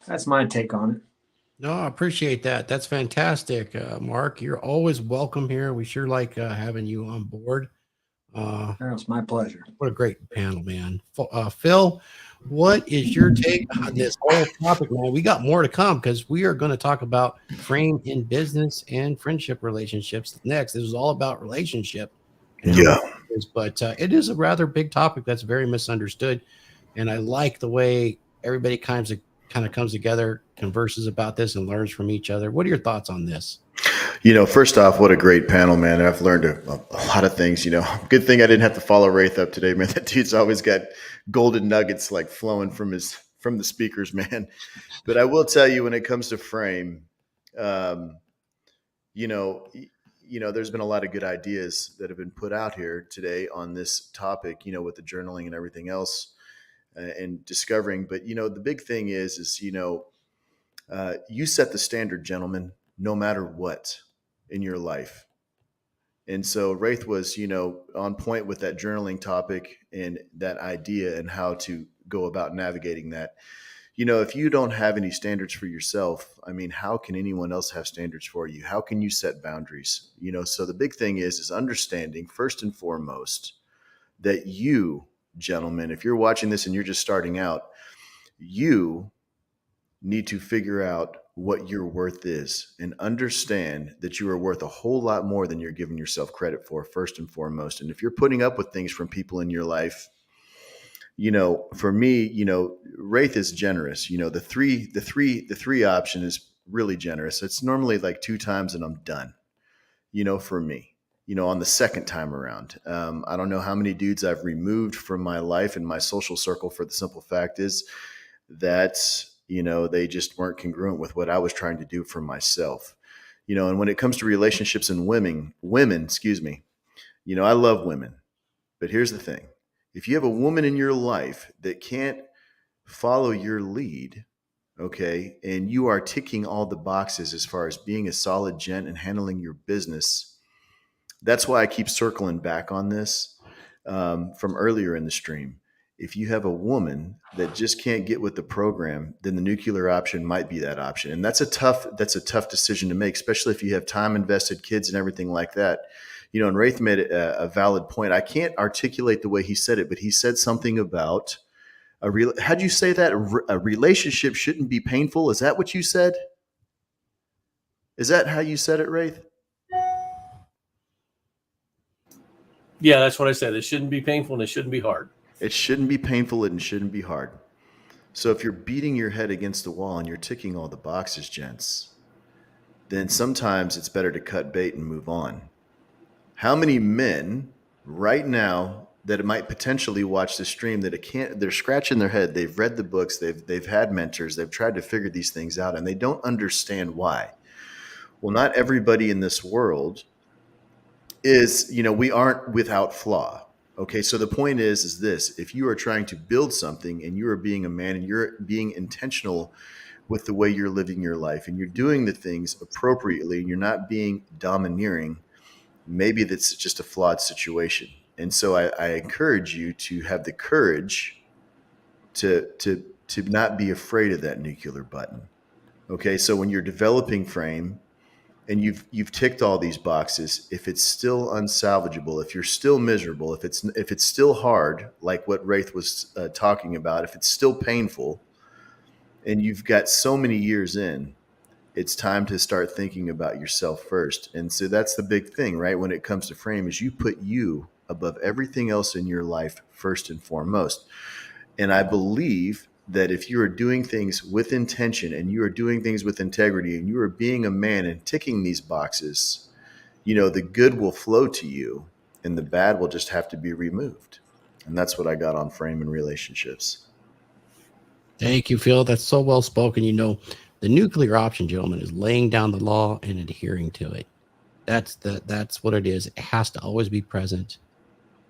That's my take on it. No, I appreciate that. That's fantastic, Mark. You're always welcome here. We sure like having you on board. It's my pleasure. What a great panel, man. Phil, what is your take on this whole topic, man? We got more to come because we are going to talk about frame in business and friendship relationships next. This is all about relationship. Yeah. But it is a rather big topic that's very misunderstood. And I like the way everybody kind of comes together, converses about this, and learns from each other. What are your thoughts on this? First off, what a great panel, man. I've learned a lot of things, Good thing I didn't have to follow Wraith up today, man. That dude's always got golden nuggets like flowing from the speakers, man. But I will tell you, when it comes to frame, there's been a lot of good ideas that have been put out here today on this topic, with the journaling and everything else and discovering. But, the big thing is you set the standard, gentlemen, no matter what in your life. And so Wraith was, on point with that journaling topic and that idea and how to go about navigating that. if you don't have any standards for yourself, I mean, how can anyone else have standards for you? How can you set boundaries? So the big thing is understanding first and foremost that you, gentlemen, if you're watching this and you're just starting out, you need to figure out what your worth is and understand that you are worth a whole lot more than you're giving yourself credit for, first and foremost. And if you're putting up with things from people in your life, for me, Wraith is generous. The three option is really generous. It's normally like 2 times and I'm done, for me, on the second time around. I don't know how many dudes I've removed from my life and my social circle for the simple fact is that, they just weren't congruent with what I was trying to do for myself. And when it comes to relationships and women, I love women, but here's the thing. If you have a woman in your life that can't follow your lead, okay, and you are ticking all the boxes as far as being a solid gent and handling your business, that's why I keep circling back on this from earlier in the stream. If you have a woman that just can't get with the program, then the nuclear option might be that option. And that's a tough decision to make, especially if you have time invested, kids and everything like that. And Wraith made a valid point. I can't articulate the way he said it, but he said something about how'd you say that? A relationship shouldn't be painful. Is that what you said? Is that how you said it, Wraith? Yeah, that's what I said. It shouldn't be painful and it shouldn't be hard. It shouldn't be painful and it shouldn't be hard. So if you're beating your head against the wall and you're ticking all the boxes, gents, then sometimes it's better to cut bait and move on. How many men right now that might potentially watch the stream they're scratching their head, they've read the books, they've had mentors, they've tried to figure these things out and they don't understand why? Well, not everybody in this world is, we aren't without flaw. Okay, so the point is this: if you are trying to build something and you are being a man and you're being intentional with the way you're living your life and you're doing the things appropriately and you're not being domineering, maybe that's just a flawed situation. And so I encourage you to have the courage to not be afraid of that nuclear button. Okay, so when you're developing frame and you've ticked all these boxes, if it's still unsalvageable, if you're still miserable, if it's still hard, like what Wraith was talking about, if it's still painful, and you've got so many years in, it's time to start thinking about yourself first. And so that's the big thing, right? When it comes to frame, is you put you above everything else in your life first and foremost. And I believe that if you are doing things with intention and you are doing things with integrity and you are being a man and ticking these boxes, the good will flow to you and the bad will just have to be removed. And that's what I got on frame and relationships. Thank you, Phil. That's so well spoken. The nuclear option, gentlemen, is laying down the law and adhering to it. That's what it is. It has to always be present.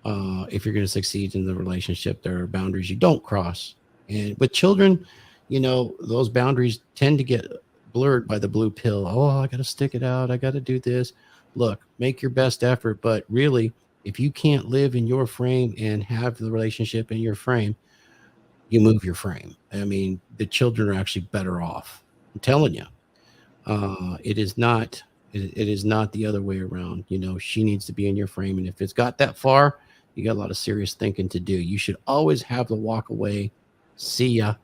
If you're going to succeed in the relationship, there are boundaries you don't cross. And with children, those boundaries tend to get blurred by the blue pill. Oh, I got to stick it out. I got to do this. Look, make your best effort. But really, if you can't live in your frame and have the relationship in your frame, you move your frame. I mean, the children are actually better off. I'm telling you, it is not the other way around. She needs to be in your frame. And if it's got that far, you got a lot of serious thinking to do. You should always have the walk away, see ya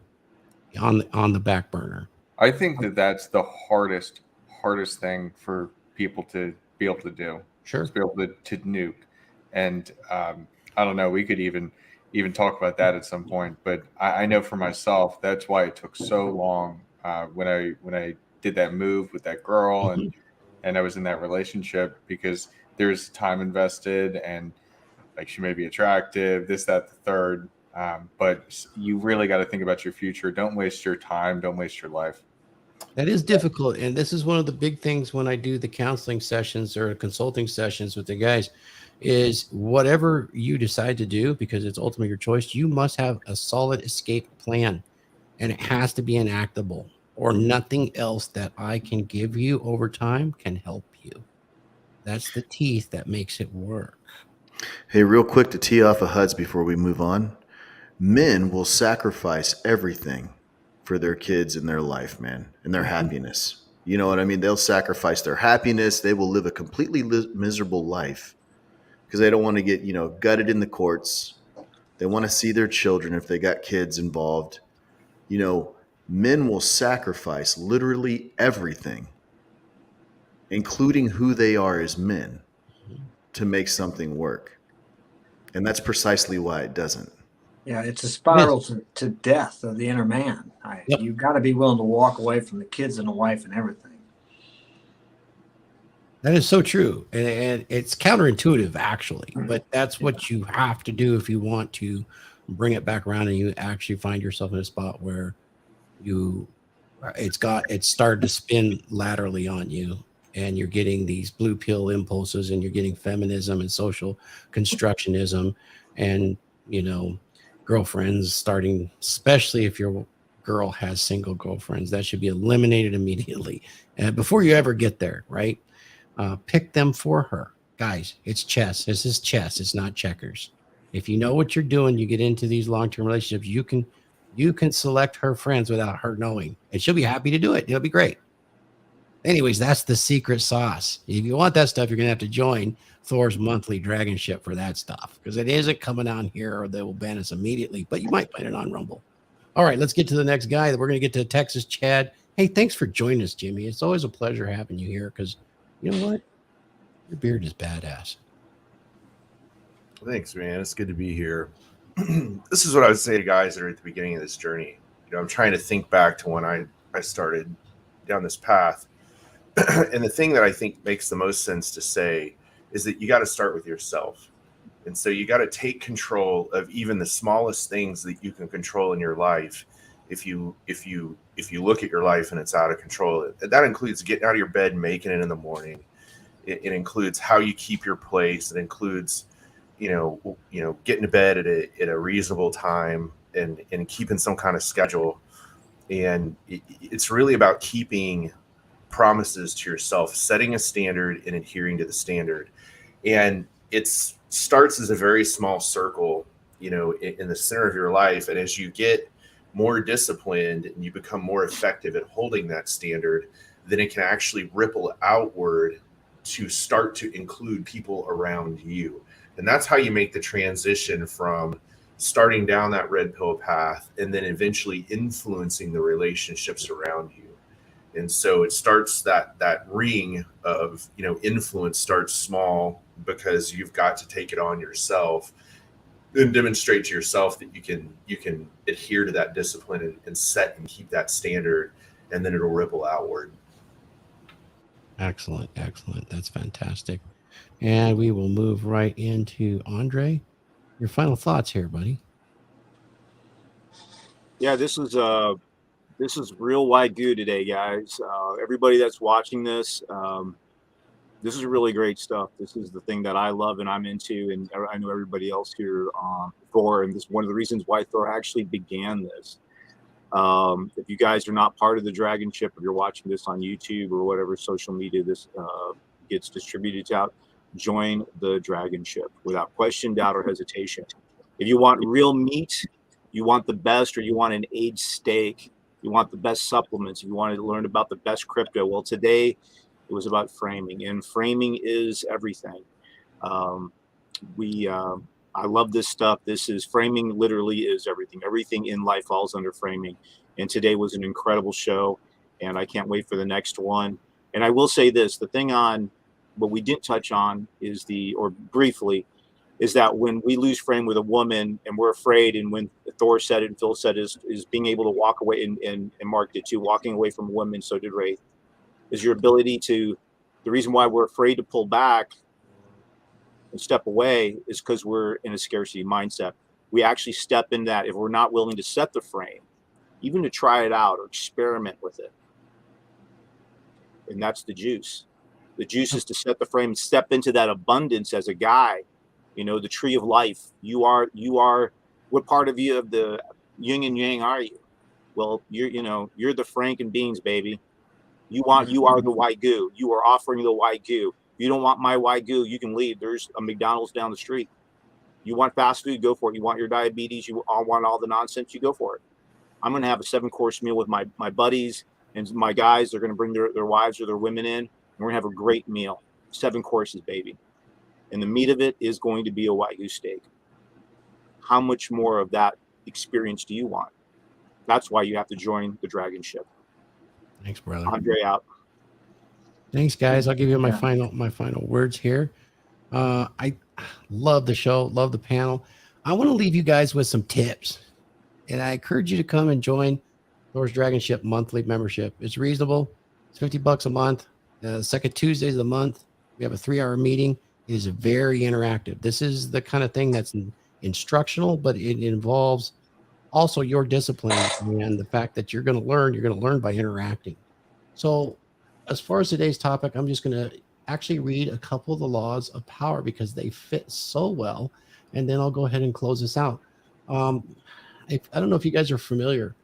on the back burner. I think that's the hardest thing for people to be able to do. Sure. To be able to nuke. And I don't know, we could even talk about that at some point. But I know for myself, that's why it took so long when I did that move with that girl and I was in that relationship, because there's time invested and like she may be attractive, this, that, the third. But you really got to think about your future. Don't waste your time. Don't waste your life. That is difficult. And this is one of the big things when I do the counseling sessions or consulting sessions with the guys is whatever you decide to do, because it's ultimately your choice, you must have a solid escape plan and it has to be enactable, or nothing else that I can give you over time can help you. That's the teeth that makes it work. Hey, real quick to tee off of HUDs before we move on. Men will sacrifice everything for their kids and their life, man, and their happiness. You know what I mean? They'll sacrifice their happiness. They will live a completely miserable life because they don't want to get, gutted in the courts. They want to see their children if they got kids involved. Men will sacrifice literally everything, including who they are as men, to make something work. And that's precisely why it doesn't. Yeah, it's a spiral to death of the inner man. Yep. You've got to be willing to walk away from the kids and the wife and everything. That is so true. And it's counterintuitive, actually, but that's what you have to do if you want to bring it back around and you actually find yourself in a spot where it's started to spin laterally on you, and you're getting these blue pill impulses, and you're getting feminism and social constructionism, and girlfriends starting, especially if your girl has single girlfriends, that should be eliminated immediately before you ever get there, right? Pick them for her, guys. It's chess. This is chess. It's not checkers. If you know what you're doing, you get into these long-term relationships, you can select her friends without her knowing, and she'll be happy to do it. It'll be great. Anyways, that's the secret sauce. If you want that stuff, you're going to have to join Thor's monthly DragonShip for that stuff, because it isn't coming on here or they will ban us immediately, but you might find it on Rumble. All right, let's get to the next guy. We're going to get to Texas Chad. Hey, thanks for joining us, Jimmy. It's always a pleasure having you here, because you know what? Your beard is badass. Thanks, man. It's good to be here. This is what I would say to guys that are at the beginning of this journey. I'm trying to think back to when I started down this path. And the thing that I think makes the most sense to say is that you got to start with yourself. And so you got to take control of even the smallest things that you can control in your life. If you look at your life and it's out of control, that includes getting out of your bed and making it in the morning. It includes how you keep your place. It includes, getting to bed at a reasonable time and keeping some kind of schedule. And it's really about keeping promises to yourself, setting a standard and adhering to the standard. And it starts as a very small circle, in the center of your life. And as you get more disciplined and you become more effective at holding that standard, then it can actually ripple outward to start to include people around you. And that's how you make the transition from starting down that red pill path and then eventually influencing the relationships around you. And so it starts that ring of, influence starts small, because you've got to take it on yourself and demonstrate to yourself that you can adhere to that discipline and set and keep that standard, and then it'll ripple outward. Excellent. That's fantastic. And we will move right into Andre. Your final thoughts here, buddy. Yeah, this is real wide goo today, guys. Everybody that's watching this, this is really great stuff. This is the thing that I love and I'm into, and I know everybody else here Thor, and this is one of the reasons why Thor actually began this. If you guys are not part of the DragonShip, if you're watching this on YouTube or whatever social media this gets distributed out, join the DragonShip without question, doubt, or hesitation. If you want real meat, you want the best, or you want an aged steak, you want the best supplements, if you want to learn about the best crypto, well, today it was about framing, and framing is everything. I love this stuff. Framing literally is everything. Everything in life falls under framing. And today was an incredible show, and I can't wait for the next one. And I will say this, the thing on what we didn't touch on is briefly, is that when we lose frame with a woman and we're afraid, and when Thor said it and Phil said is being able to walk away, and Mark did too, walking away from a woman, so did Wraith, is your ability to, the reason why we're afraid to pull back and step away is because we're in a scarcity mindset. We actually step in that if we're not willing to set the frame, even to try it out or experiment with it. And that's the juice. The juice is to set the frame and step into that abundance as a guy. The tree of life. You are what part of you of the yin and yang are you? Well, you're the Frank and beans, baby. You are the white goo. You are offering the white goo. You don't want my white goo, you can leave. There's a McDonald's down the street. You want fast food, go for it. You want your diabetes, you all want all the nonsense, you go for it. I'm going to have a 7-course meal with my buddies and my guys. They're going to bring their wives or their women in, and we're going to have a great meal. 7 courses, baby. And the meat of it is going to be a Wagyu steak. How much more of that experience do you want? That's why you have to join the Dragon Ship. Thanks, brother. Andre out. Thanks, guys. I'll give you my final words here. I love the show, love the panel. I want to leave you guys with some tips, and I encourage you to come and join Thor's Dragon Ship monthly membership. It's reasonable. It's $50 a month. Second Tuesdays of the month, we have a 3-hour meeting. It is very interactive. This is the kind of thing that's instructional, but it involves also your discipline and the fact that you're going to learn by interacting. So as far as today's topic, I'm just going to actually read a couple of the laws of power because they fit so well. And then I'll go ahead and close this out. I don't know if you guys are familiar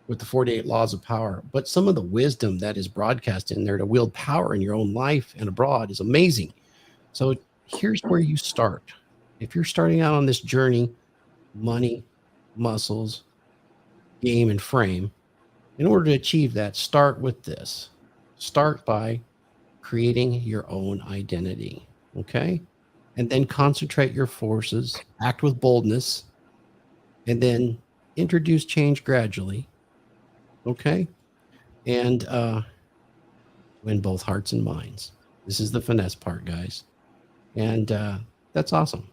with the 48 laws of power, but some of the wisdom that is broadcast in there to wield power in your own life and abroad is amazing. So here's where you start. If you're starting out on this journey, money, muscles, game, and frame, in order to achieve that, start with this. Start by creating your own identity, okay? And then concentrate your forces, act with boldness, and then introduce change gradually, okay? And win both hearts and minds. This is the finesse part, guys. And that's awesome.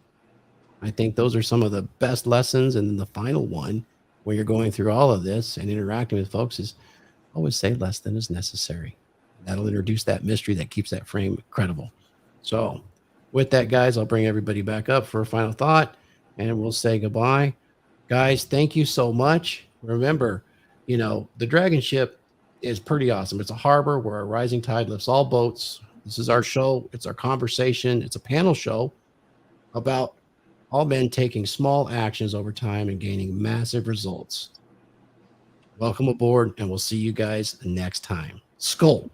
I think those are some of the best lessons. And then the final one, when you're going through all of this and interacting with folks, is always say less than is necessary. That'll introduce that mystery that keeps that frame credible. So with that, guys, I'll bring everybody back up for a final thought, and we'll say goodbye. Guys, thank you so much. Remember, the Dragon Ship is pretty awesome. It's a harbor where a rising tide lifts all boats. This is our show. It's our conversation. It's a panel show about all men taking small actions over time and gaining massive results. Welcome aboard, and we'll see you guys next time. Skull.